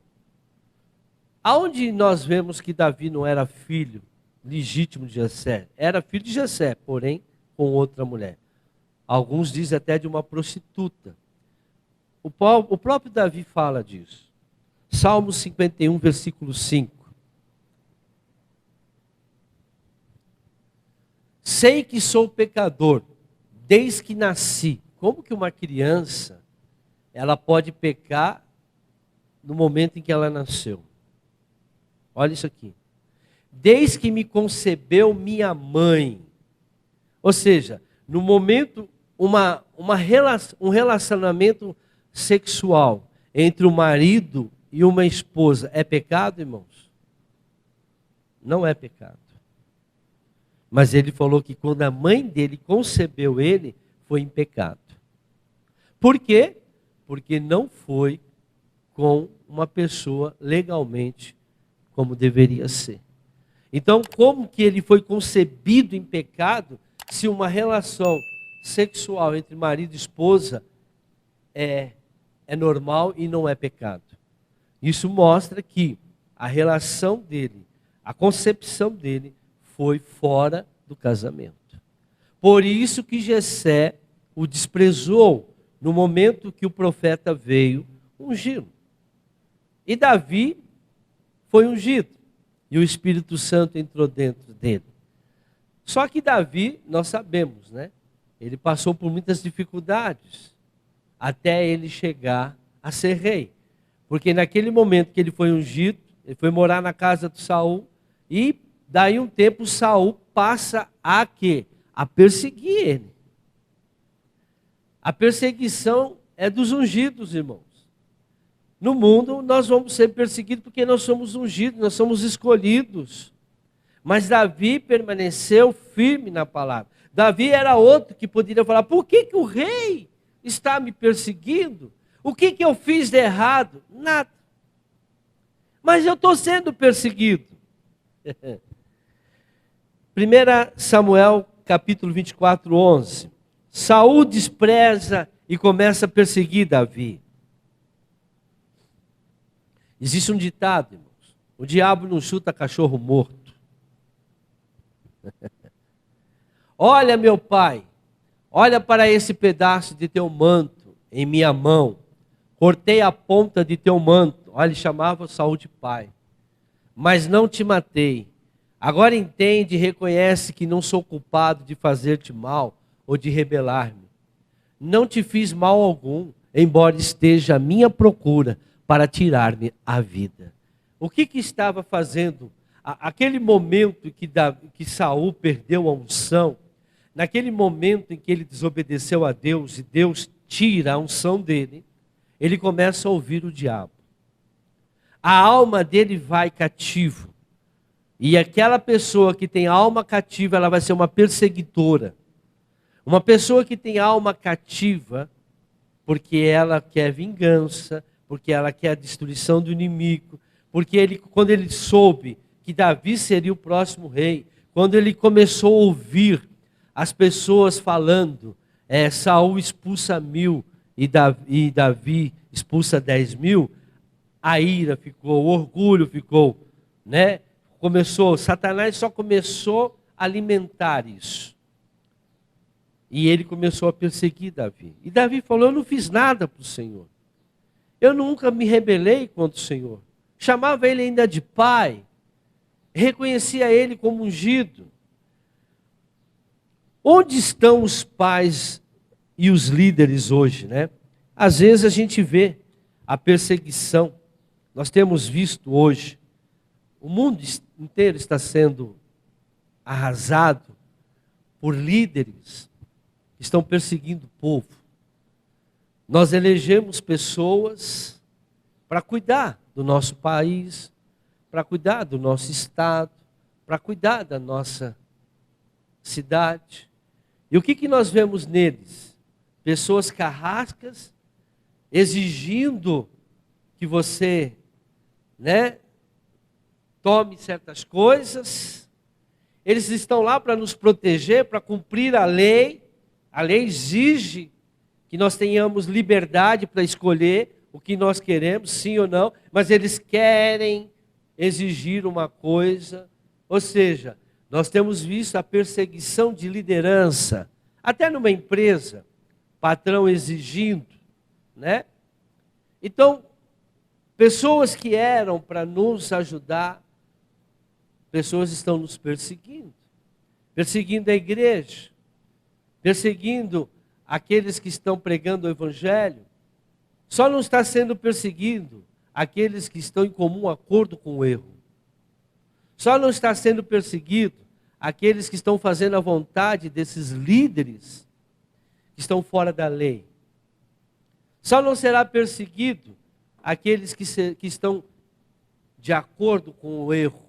Aonde nós vemos que Davi não era filho legítimo de Jessé? Era filho de Jessé, porém com outra mulher. Alguns dizem até de uma prostituta. O próprio Davi fala disso. Salmo 51, versículo 5. sei que sou pecador desde que nasci. Como que uma criança, ela pode pecar no momento em que ela nasceu? Olha isso aqui. Desde que me concebeu minha mãe. Ou seja, no momento, um relacionamento sexual entre o marido e uma esposa é pecado, irmãos? Não é pecado. Mas ele falou que quando a mãe dele concebeu ele, foi em pecado. Por quê? Porque não foi com uma pessoa legalmente como deveria ser. Então, como que ele foi concebido em pecado se uma relação sexual entre marido e esposa é normal e não é pecado? Isso mostra que a relação dele, a concepção dele foi fora do casamento. Por isso que Jessé o desprezou no momento que o profeta veio ungí-lo. E Davi foi ungido. E o Espírito Santo entrou dentro dele. Só que Davi, nós sabemos, né? Ele passou por muitas dificuldades até ele chegar a ser rei. Porque naquele momento que ele foi ungido, ele foi morar na casa de Saul, e daí um tempo Saul passa a quê? A perseguir ele. A perseguição é dos ungidos, irmãos. No mundo nós vamos ser perseguidos porque nós somos ungidos, nós somos escolhidos. Mas Davi permaneceu firme na palavra. Davi era outro que poderia falar: por que o rei está me perseguindo? O que eu fiz de errado? Nada. Mas eu estou sendo perseguido. 1 Samuel capítulo 24, 11. Saul despreza e começa a perseguir Davi. Existe um ditado, irmãos: o diabo não chuta cachorro morto. Olha, meu pai, olha para esse pedaço de teu manto em minha mão. Cortei a ponta de teu manto. Olha, ele chamava Saul de pai. Mas não te matei. Agora entende e reconhece que não sou culpado de fazer-te mal ou de rebelar-me. Não te fiz mal algum, embora esteja à minha procura para tirar-me a vida. O que estava fazendo? Aquele momento que Saul perdeu a unção, naquele momento em que ele desobedeceu a Deus e Deus tira a unção dele, ele começa a ouvir o diabo. A alma dele vai cativo. E aquela pessoa que tem alma cativa, ela vai ser uma perseguidora. Uma pessoa que tem alma cativa, porque ela quer vingança, porque ela quer a destruição do inimigo, porque quando ele soube que Davi seria o próximo rei, quando ele começou a ouvir as pessoas falando, Saul expulsa 1000 e Davi expulsa 10.000, a ira ficou, o orgulho ficou, né? Satanás só começou a alimentar isso. E ele começou a perseguir Davi. E Davi falou: eu não fiz nada para o Senhor. Eu nunca me rebelei contra o Senhor. Chamava ele ainda de pai. Reconhecia ele como ungido. Onde estão os pais e os líderes hoje, né? Às vezes a gente vê a perseguição. Nós temos visto hoje, o mundo inteiro está sendo arrasado por líderes que estão perseguindo o povo. Nós elegemos pessoas para cuidar do nosso país, para cuidar do nosso estado, para cuidar da nossa cidade. E o que nós vemos neles? Pessoas carrascas, exigindo que você, né, tome certas coisas. Eles estão lá para nos proteger, para cumprir a lei. A lei exige que nós tenhamos liberdade para escolher o que nós queremos, sim ou não, mas eles querem exigir uma coisa. Ou seja, nós temos visto a perseguição de liderança, até numa empresa, patrão exigindo, né? Então, pessoas que eram para nos ajudar, pessoas estão nos perseguindo. perseguindo a igreja, perseguindo aqueles que estão pregando o evangelho. Só não está sendo perseguido aqueles que estão em comum acordo com o erro. Só não está sendo perseguido aqueles que estão fazendo a vontade desses líderes que estão fora da lei. Só não será perseguido aqueles que estão de acordo com o erro,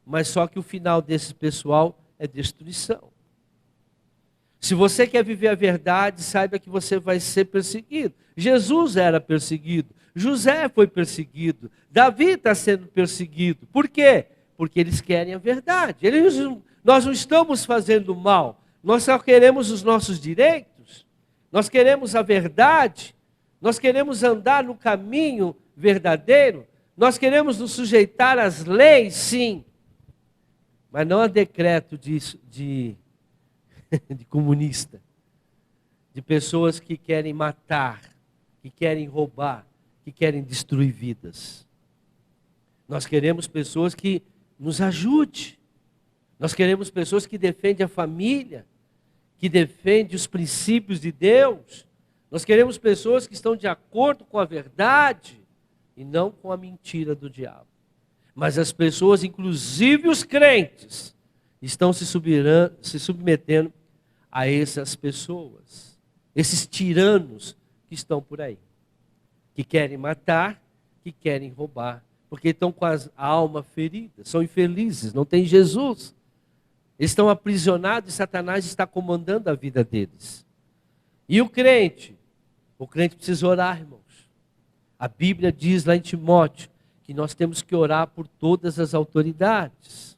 mas só que o final desse pessoal é destruição. Se você quer viver a verdade, saiba que você vai ser perseguido. Jesus era perseguido, José foi perseguido, Davi está sendo perseguido. Por quê? Porque eles querem a verdade. Nós não estamos fazendo mal, nós só queremos os nossos direitos, nós queremos a verdade, nós queremos andar no caminho verdadeiro, nós queremos nos sujeitar às leis, sim, mas não a decreto de comunista, de pessoas que querem matar, que querem roubar, que querem destruir vidas. Nós queremos pessoas que nos ajudem. Nós queremos pessoas que defendem a família, que defendem os princípios de Deus. Nós queremos pessoas que estão de acordo com a verdade e não com a mentira do diabo. Mas as pessoas, inclusive os crentes, estão se submetendo a essas pessoas, esses tiranos que estão por aí, que querem matar, que querem roubar, porque estão com a alma ferida, são infelizes, não tem Jesus. Eles estão aprisionados e Satanás está comandando a vida deles. E o crente precisa orar, irmãos. A Bíblia diz lá em Timóteo que nós temos que orar por todas as autoridades.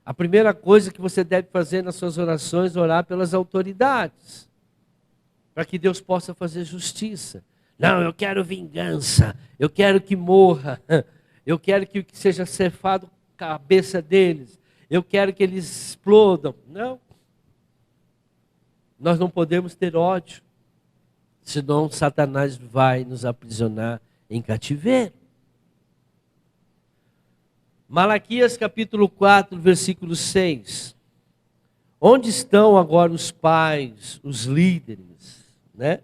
A primeira coisa que você deve fazer nas suas orações é orar pelas autoridades, para que Deus possa fazer justiça. Não, eu quero vingança, eu quero que morra, eu quero que seja cefado a cabeça deles, eu quero que eles explodam. Não. Nós não podemos ter ódio, senão Satanás vai nos aprisionar em cativeiro. Malaquias capítulo 4, versículo 6. Onde estão agora os pais, os líderes, né?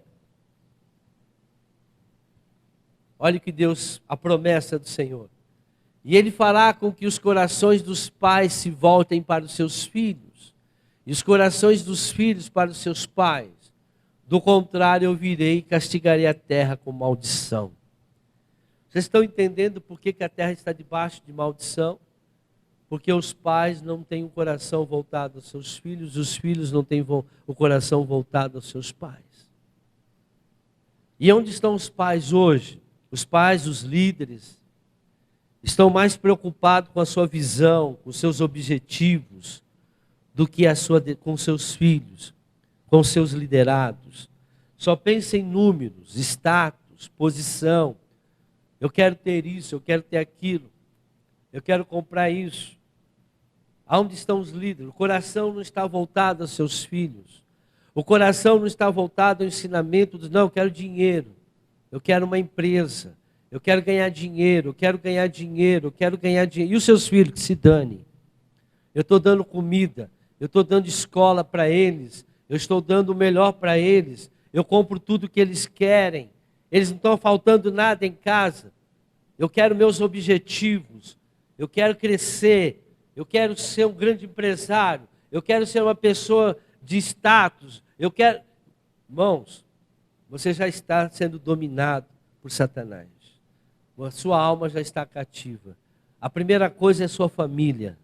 Olha que Deus, a promessa do Senhor. E Ele fará com que os corações dos pais se voltem para os seus filhos, e os corações dos filhos para os seus pais. Do contrário, eu virei e castigarei a terra com maldição. Vocês estão entendendo por que a terra está debaixo de maldição? Porque os pais não têm o coração voltado aos seus filhos, os filhos não têm o coração voltado aos seus pais. E onde estão os pais hoje? Os pais, os líderes, estão mais preocupados com a sua visão, com seus objetivos, do que com seus filhos, com seus liderados. Só pensa em números, status, posição. Eu quero ter isso, eu quero ter aquilo, eu quero comprar isso. Aonde estão os líderes? O coração não está voltado aos seus filhos. O coração não está voltado ao ensinamento não, eu quero dinheiro, eu quero uma empresa, eu quero ganhar dinheiro, eu quero ganhar dinheiro, eu quero ganhar dinheiro. E os seus filhos, que se dane. Eu estou dando comida, eu estou dando escola para eles, eu estou dando o melhor para eles, eu compro tudo que eles querem, eles não estão faltando nada em casa. Eu quero meus objetivos, eu quero crescer, eu quero ser um grande empresário, eu quero ser uma pessoa de status, eu quero... Irmãos, você já está sendo dominado por Satanás. A sua alma já está cativa. A primeira coisa é a sua família.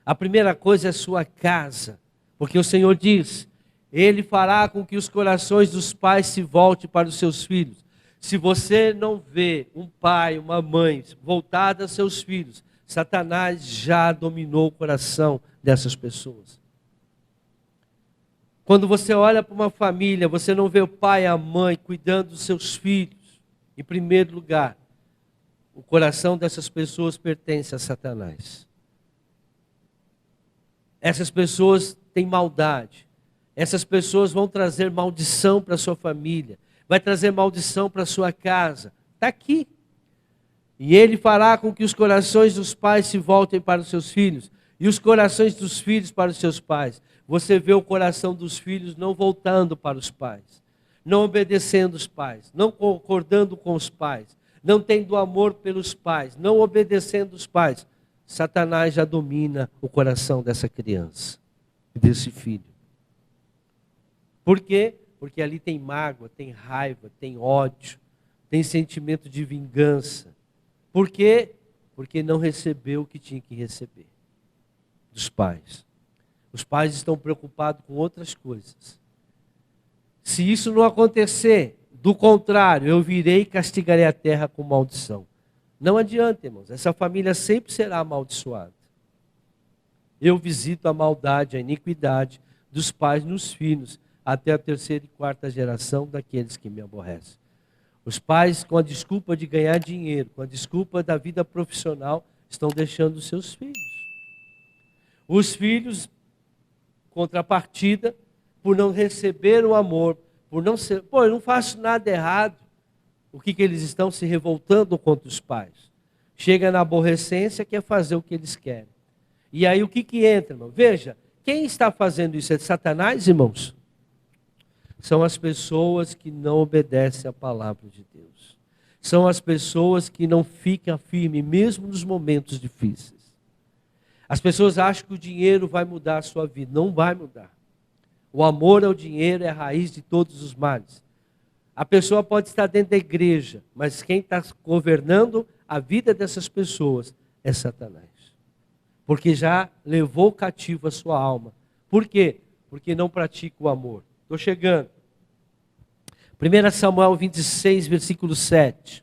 A primeira coisa é a sua casa. Porque o Senhor diz, Ele fará com que os corações dos pais se voltem para os seus filhos. Se você não vê um pai, uma mãe voltada aos seus filhos, Satanás já dominou o coração dessas pessoas. Quando você olha para uma família, você não vê o pai e a mãe cuidando dos seus filhos. Em primeiro lugar, o coração dessas pessoas pertence a Satanás. Essas pessoas têm maldade. Essas pessoas vão trazer maldição para a sua família. Vai trazer maldição para a sua casa. Está aqui. E Ele fará com que os corações dos pais se voltem para os seus filhos, E os corações dos filhos para os seus pais. Você vê o coração dos filhos não voltando para os pais, não obedecendo os pais, não concordando com os pais, não tendo amor pelos pais, não obedecendo os pais. Satanás já domina o coração dessa criança, desse filho. Por quê? Porque ali tem mágoa, tem raiva, tem ódio, tem sentimento de vingança. Por quê? Porque não recebeu o que tinha que receber dos pais. Os pais estão preocupados com outras coisas. Se isso não acontecer, do contrário, eu virei e castigarei a terra com maldição. Não adianta, irmãos, essa família sempre será amaldiçoada. Eu visito a maldade, a iniquidade dos pais nos filhos, até a terceira e quarta geração daqueles que me aborrecem. Os pais, com a desculpa de ganhar dinheiro, com a desculpa da vida profissional, estão deixando os seus filhos. Os filhos, contrapartida, por não receber o amor, por não ser, eu não faço nada errado. O que eles estão se revoltando contra os pais? Chega na aborrecência, quer fazer o que eles querem. E aí o que entra, irmão? Veja, quem está fazendo isso? É Satanás, irmãos? São as pessoas que não obedecem à palavra de Deus. São as pessoas que não ficam firmes, mesmo nos momentos difíceis. As pessoas acham que o dinheiro vai mudar a sua vida. Não vai mudar. O amor ao dinheiro é a raiz de todos os males. A pessoa pode estar dentro da igreja, mas quem está governando a vida dessas pessoas é Satanás. Porque já levou cativo a sua alma. Por quê? Porque não pratica o amor. Estou chegando. 1 Samuel 26, versículo 7.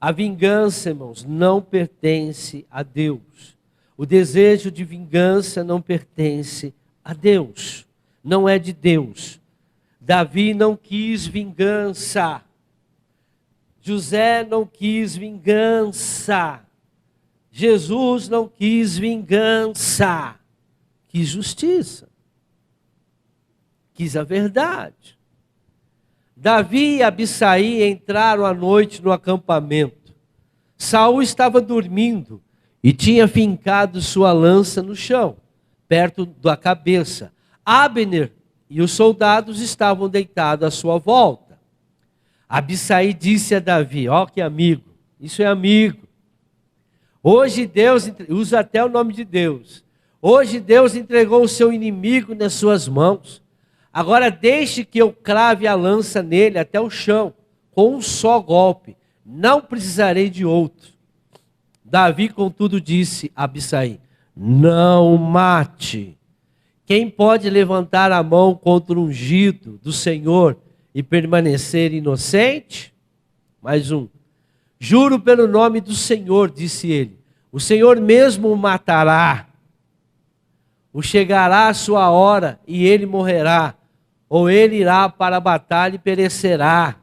A vingança, irmãos, não pertence a Deus. O desejo de vingança não pertence a Deus. Não é de Deus. Davi não quis vingança. José não quis vingança. Jesus não quis vingança. Quis justiça. Quis a verdade. Davi e Abisai entraram à noite no acampamento. Saul estava dormindo e tinha fincado sua lança no chão, perto da cabeça. Abner e os soldados estavam deitados à sua volta. Abisai disse a Davi, ó que amigo, isso é amigo. Hoje Deus, usa até o nome de Deus. Hoje Deus entregou o seu inimigo nas suas mãos. Agora deixe que eu crave a lança nele até o chão, com um só golpe. Não precisarei de outro. Davi, contudo, disse a Abisai, não mate. Quem pode levantar a mão contra o ungido do Senhor e permanecer inocente? Mais um. Juro pelo nome do Senhor, disse ele, o Senhor mesmo o matará. O chegará a sua hora e ele morrerá, ou ele irá para a batalha e perecerá.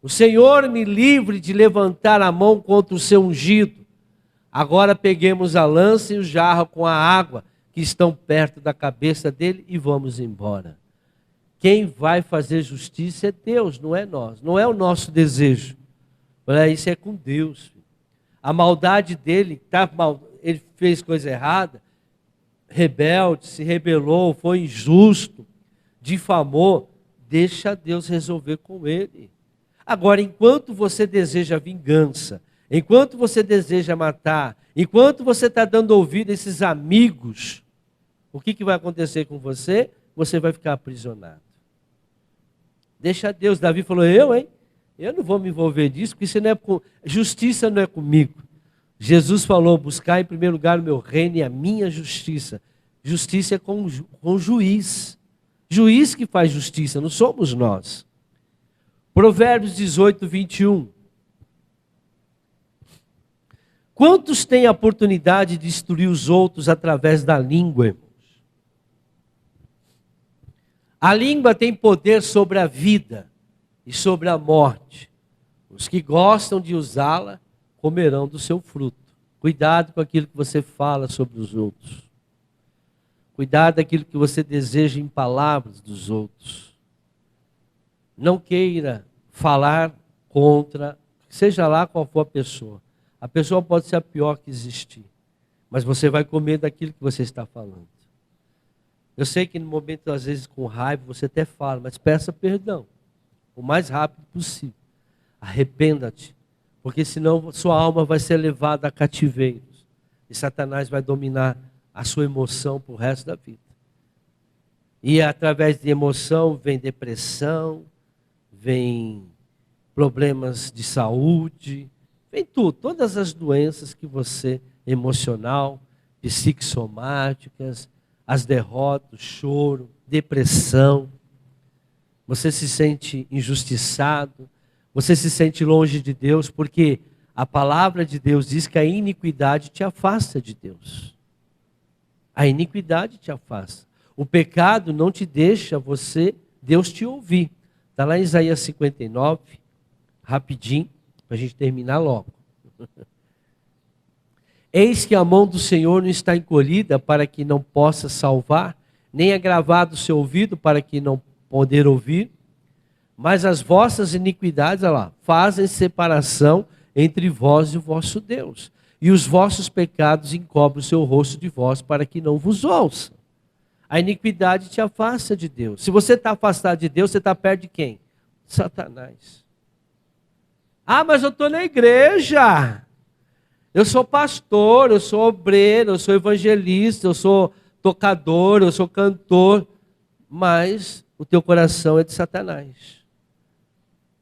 O Senhor me livre de levantar a mão contra o seu ungido. Agora peguemos a lança e o jarro com a água que estão perto da cabeça dele e vamos embora. Quem vai fazer justiça é Deus, não é nós. Não é o nosso desejo. Isso é com Deus. A maldade dele, ele fez coisa errada, rebelde, se rebelou, foi injusto, difamou, deixa Deus resolver com ele. Agora, enquanto você deseja vingança, enquanto você deseja matar, enquanto você está dando ouvido a esses amigos, o que vai acontecer com você? Você vai ficar aprisionado. Deixa Deus. Davi falou, eu não vou me envolver nisso, porque isso não é justiça não é comigo. Jesus falou, buscar em primeiro lugar o meu reino e a minha justiça. Justiça é com o juiz. Juiz que faz justiça, não somos nós. Provérbios 18, 21. Quantos têm a oportunidade de destruir os outros através da língua, irmãos? A língua tem poder sobre a vida e sobre a morte. Os que gostam de usá-la comerão do seu fruto. Cuidado com aquilo que você fala sobre os outros. Cuidado com aquilo que você deseja em palavras dos outros. Não queira falar contra, seja lá qual for a pessoa. A pessoa pode ser a pior que existir. mas você vai comer daquilo que você está falando. Eu sei que no momento, às vezes, com raiva, você até fala, mas peça perdão, o mais rápido possível. Arrependa-te, porque senão sua alma vai ser levada a cativeiros, e Satanás vai dominar a sua emoção para o resto da vida. E através de emoção vem depressão, vem problemas de saúde, vem tudo, todas as doenças que você, emocional, psicossomáticas, as derrotas, o choro, depressão, você se sente injustiçado, você se sente longe de Deus, porque a palavra de Deus diz que a iniquidade te afasta de Deus. A iniquidade te afasta. O pecado não te deixa Deus te ouvir. Está lá em Isaías 59, rapidinho, para a gente terminar logo. Eis que a mão do Senhor não está encolhida para que não possa salvar, nem agravado o seu ouvido para que não poder ouvir, mas as vossas iniquidades, olha lá, fazem separação entre vós e o vosso Deus, e os vossos pecados encobrem o seu rosto de vós para que não vos ouça. A iniquidade te afasta de Deus. Se você está afastado de Deus, você está perto de quem? Satanás. Ah, mas eu estou na igreja. Eu sou pastor, eu sou obreiro, eu sou evangelista, eu sou tocador, eu sou cantor. Mas o teu coração é de Satanás.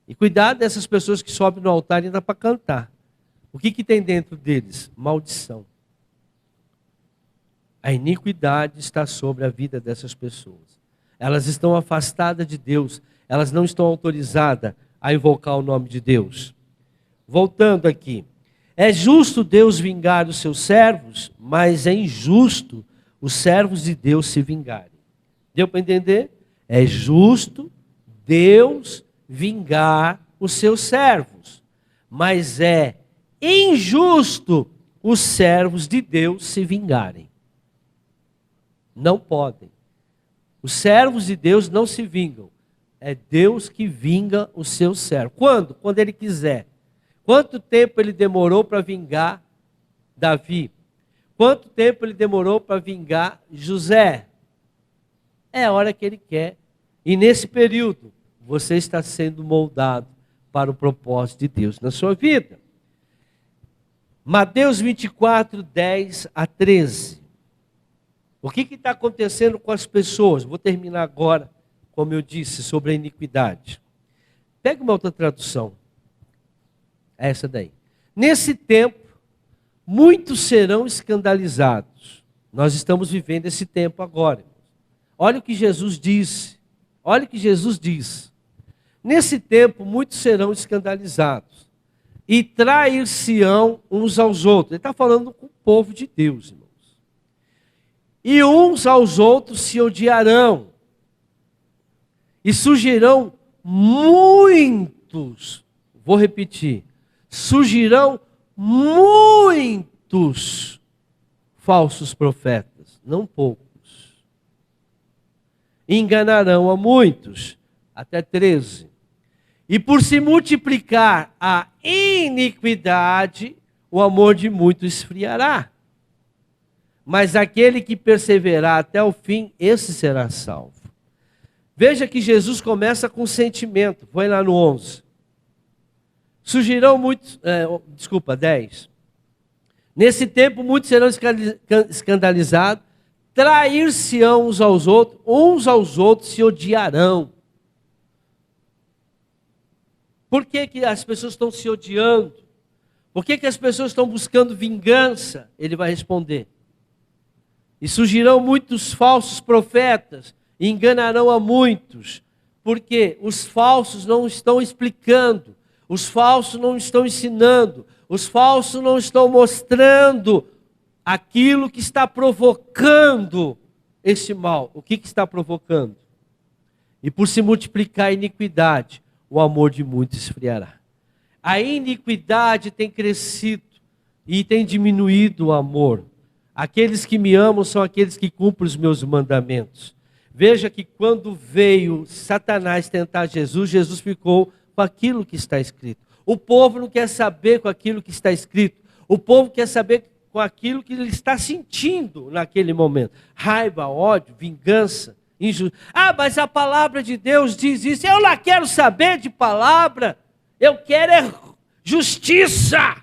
E cuidado dessas pessoas que sobem no altar ainda para cantar. O que tem dentro deles? Maldição. A iniquidade está sobre a vida dessas pessoas. Elas estão afastadas de Deus. Elas não estão autorizadas a invocar o nome de Deus. Voltando aqui. É justo Deus vingar os seus servos, mas é injusto os servos de Deus se vingarem. Deu para entender? É justo Deus vingar os seus servos, mas é injusto os servos de Deus se vingarem. Não podem. Os servos de Deus não se vingam. É Deus que vinga os seus servos. Quando? Quando Ele quiser. Quanto tempo Ele demorou para vingar Davi? Quanto tempo Ele demorou para vingar José? É a hora que Ele quer. E nesse período, você está sendo moldado para o propósito de Deus na sua vida. Mateus 24, 10 a 13. O que está acontecendo com as pessoas? Vou terminar agora, como eu disse, sobre a iniquidade. Pega uma outra tradução. Essa daí. Nesse tempo, muitos serão escandalizados. Nós estamos vivendo esse tempo agora. Olha o que Jesus disse. Olha o que Jesus diz. Nesse tempo, muitos serão escandalizados. E trair-se-ão uns aos outros. Ele está falando com o povo de Deus, irmãos. E uns aos outros se odiarão. E surgirão muitos. Vou repetir. Surgirão muitos falsos profetas, não poucos. Enganarão a muitos, até 13. E por se multiplicar a iniquidade, o amor de muitos esfriará. Mas aquele que perseverar até o fim, esse será salvo. Veja que Jesus começa com sentimento, foi lá no 11. Surgirão muitos, 10. Nesse tempo muitos serão escandalizados, trair-se-ão uns aos outros se odiarão. Por que as pessoas estão se odiando? Por que as pessoas estão buscando vingança? Ele vai responder. E surgirão muitos falsos profetas, e enganarão a muitos, porque os falsos não estão explicando, os falsos não estão ensinando, os falsos não estão mostrando aquilo que está provocando esse mal. O que está provocando? E por se multiplicar a iniquidade, o amor de muitos esfriará. A iniquidade tem crescido e tem diminuído o amor. Aqueles que me amam são aqueles que cumprem os meus mandamentos. Veja que quando veio Satanás tentar Jesus, Jesus ficou com aquilo que está escrito. O povo não quer saber com aquilo que está escrito. O povo quer saber com aquilo que ele está sentindo naquele momento. Raiva, ódio, vingança, injustiça. Ah, mas a palavra de Deus diz isso. Eu não quero saber de palavra. Eu quero é justiça.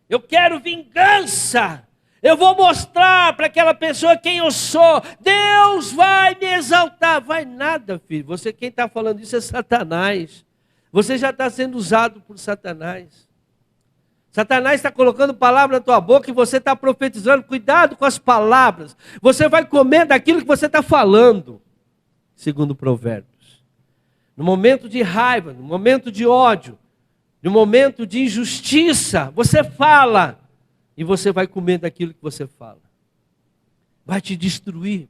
Eu quero vingança. Eu vou mostrar para aquela pessoa quem eu sou. Deus vai me exaltar. Vai nada, filho. Você, quem está falando isso é Satanás. Você já está sendo usado por Satanás. Satanás está colocando palavra na tua boca e você está profetizando. Cuidado com as palavras. Você vai comer daquilo que você está falando. Segundo Provérbios. No momento de raiva, no momento de ódio, no momento de injustiça, você fala. E você vai comer daquilo que você fala. Vai te destruir.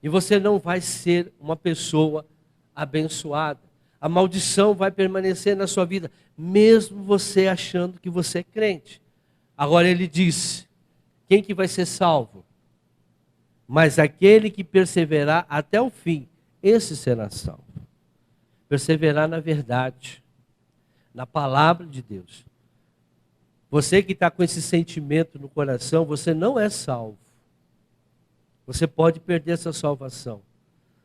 E você não vai ser uma pessoa abençoada. A maldição vai permanecer na sua vida, mesmo você achando que você é crente. Agora ele diz, quem que vai ser salvo? Mas aquele que perseverar até o fim, esse será salvo. Perseverar na verdade, na palavra de Deus. Você que está com esse sentimento no coração, você não é salvo. Você pode perder essa salvação.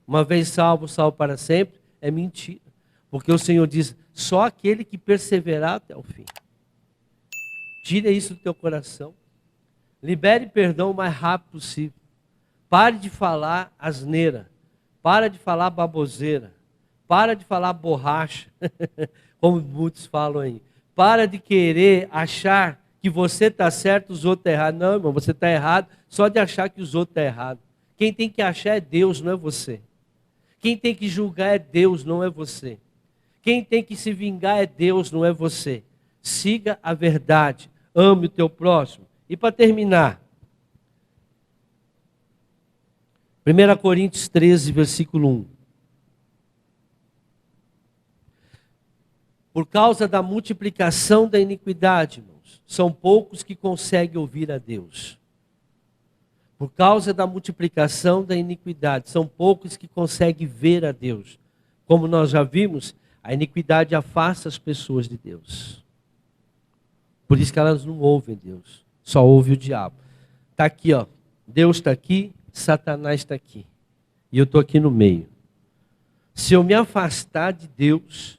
Uma vez salvo, salvo para sempre, é mentira. Porque o Senhor diz, só aquele que perseverar até o fim. Tira isso do teu coração. Libere perdão o mais rápido possível. Pare de falar asneira. Para de falar baboseira. Para de falar borracha. Como muitos falam aí. Para de querer achar que você está certo, os outros estão errados. Não, irmão, você está errado só de achar que os outros estão errados. Quem tem que achar é Deus, não é você. Quem tem que julgar é Deus, não é você. Quem tem que se vingar é Deus, não é você. Siga a verdade. Ame o teu próximo. E para terminar, 1 Coríntios 13, versículo 1. Por causa da multiplicação da iniquidade, irmãos, são poucos que conseguem ouvir a Deus. Por causa da multiplicação da iniquidade, são poucos que conseguem ver a Deus. Como nós já vimos, a iniquidade afasta as pessoas de Deus. Por isso que elas não ouvem Deus, só ouvem o diabo. Está aqui, ó. Deus está aqui, Satanás está aqui. E eu estou aqui no meio. Se eu me afastar de Deus,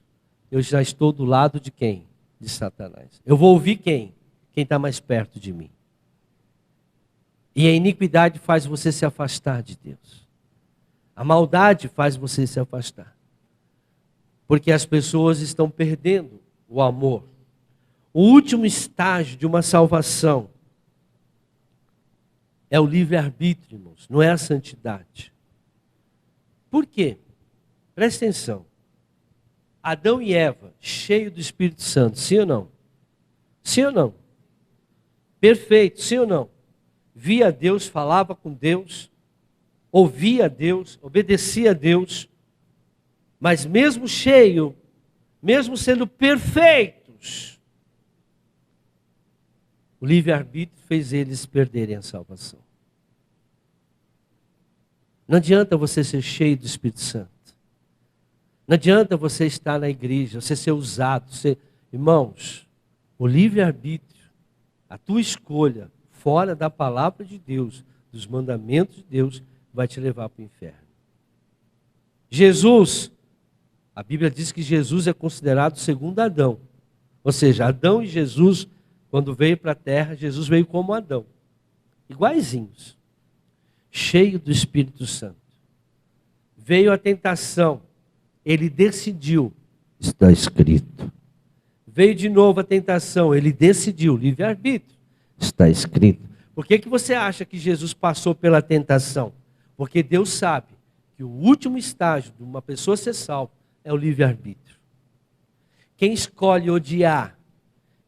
eu já estou do lado de quem? De Satanás. Eu vou ouvir quem? Quem está mais perto de mim. E a iniquidade faz você se afastar de Deus. A maldade faz você se afastar. Porque as pessoas estão perdendo o amor. O último estágio de uma salvação é o livre-arbítrio, irmãos, não é a santidade. Por quê? Presta atenção. Adão e Eva, cheios do Espírito Santo, sim ou não? Sim ou não? Perfeito, sim ou não? Via Deus, falava com Deus, ouvia Deus, obedecia a Deus, mas mesmo cheio, mesmo sendo perfeitos, o livre-arbítrio fez eles perderem a salvação. Não adianta você ser cheio do Espírito Santo. Não adianta você estar na igreja, você ser usado. Irmãos, o livre-arbítrio, a tua escolha, fora da palavra de Deus, dos mandamentos de Deus, vai te levar para o inferno. Jesus, a Bíblia diz que Jesus é considerado o segundo Adão. Ou seja, Adão e Jesus, quando veio para a terra, Jesus veio como Adão. Iguaizinhos. Cheio do Espírito Santo. Veio a tentação. Ele decidiu. Está escrito. Veio de novo a tentação. Ele decidiu. Livre-arbítrio. Está escrito. Por que você acha que Jesus passou pela tentação? Porque Deus sabe que o último estágio de uma pessoa ser salva é o livre-arbítrio. Quem escolhe odiar,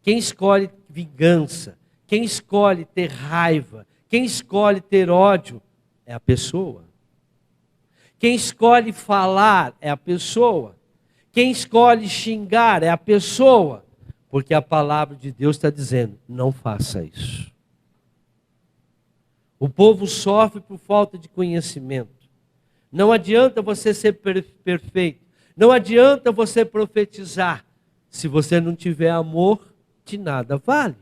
quem escolhe vingança, quem escolhe ter raiva, quem escolhe ter ódio, é a pessoa. Quem escolhe falar é a pessoa. Quem escolhe xingar é a pessoa. Porque a palavra de Deus está dizendo, não faça isso. O povo sofre por falta de conhecimento. Não adianta você ser perfeito. Não adianta você profetizar. Se você não tiver amor, de nada vale.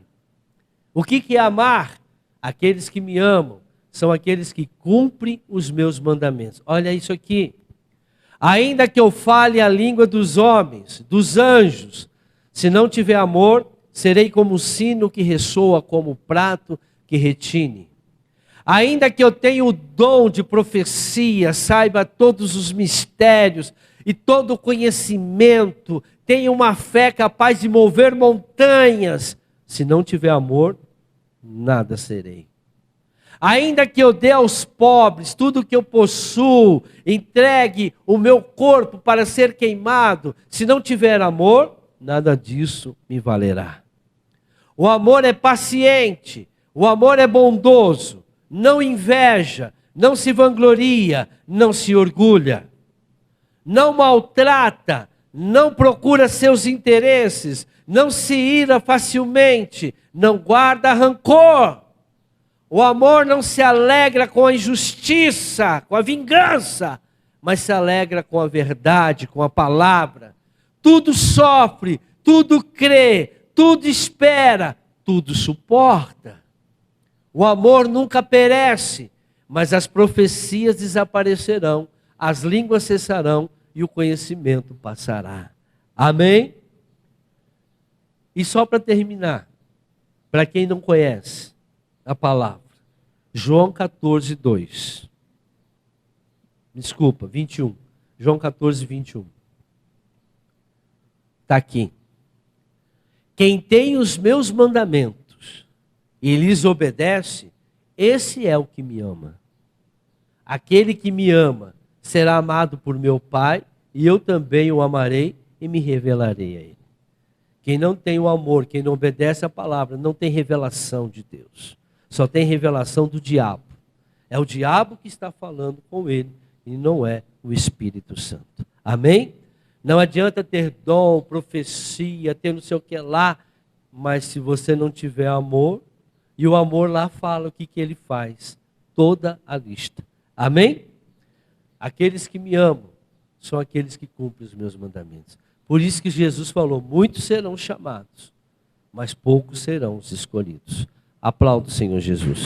O que é amar? Aqueles que me amam são aqueles que cumprem os meus mandamentos. Olha isso aqui. Ainda que eu fale a língua dos homens, dos anjos, se não tiver amor, serei como o sino que ressoa, como o prato que retine. Ainda que eu tenha o dom de profecia, saiba todos os mistérios e todo o conhecimento, tenha uma fé capaz de mover montanhas, se não tiver amor, nada serei. Ainda que eu dê aos pobres tudo o que eu possuo, entregue o meu corpo para ser queimado, se não tiver amor, nada disso me valerá. O amor é paciente, o amor é bondoso, não inveja, não se vangloria, não se orgulha, não maltrata, não procura seus interesses, não se ira facilmente, não guarda rancor. O amor não se alegra com a injustiça, com a vingança, mas se alegra com a verdade, com a palavra. Tudo sofre, tudo crê, tudo espera, tudo suporta. O amor nunca perece, mas as profecias desaparecerão, as línguas cessarão e o conhecimento passará. Amém? E só para terminar, para quem não conhece a palavra, João 14, 2. Desculpa, 21. João 14, 21. Está aqui. Quem tem os meus mandamentos e lhes obedece, esse é o que me ama. Aquele que me ama será amado por meu Pai, e eu também o amarei e me revelarei a ele. Quem não tem o amor, quem não obedece a palavra, não tem revelação de Deus. Só tem revelação do diabo. É o diabo que está falando com ele e não é o Espírito Santo. Amém? Não adianta ter dom, profecia, ter não sei o que lá, mas se você não tiver amor, e o amor lá fala o que ele faz. Toda a lista. Amém? Aqueles que me amam são aqueles que cumprem os meus mandamentos. Por isso que Jesus falou, muitos serão chamados, mas poucos serão os escolhidos. Aplauda o Senhor Jesus.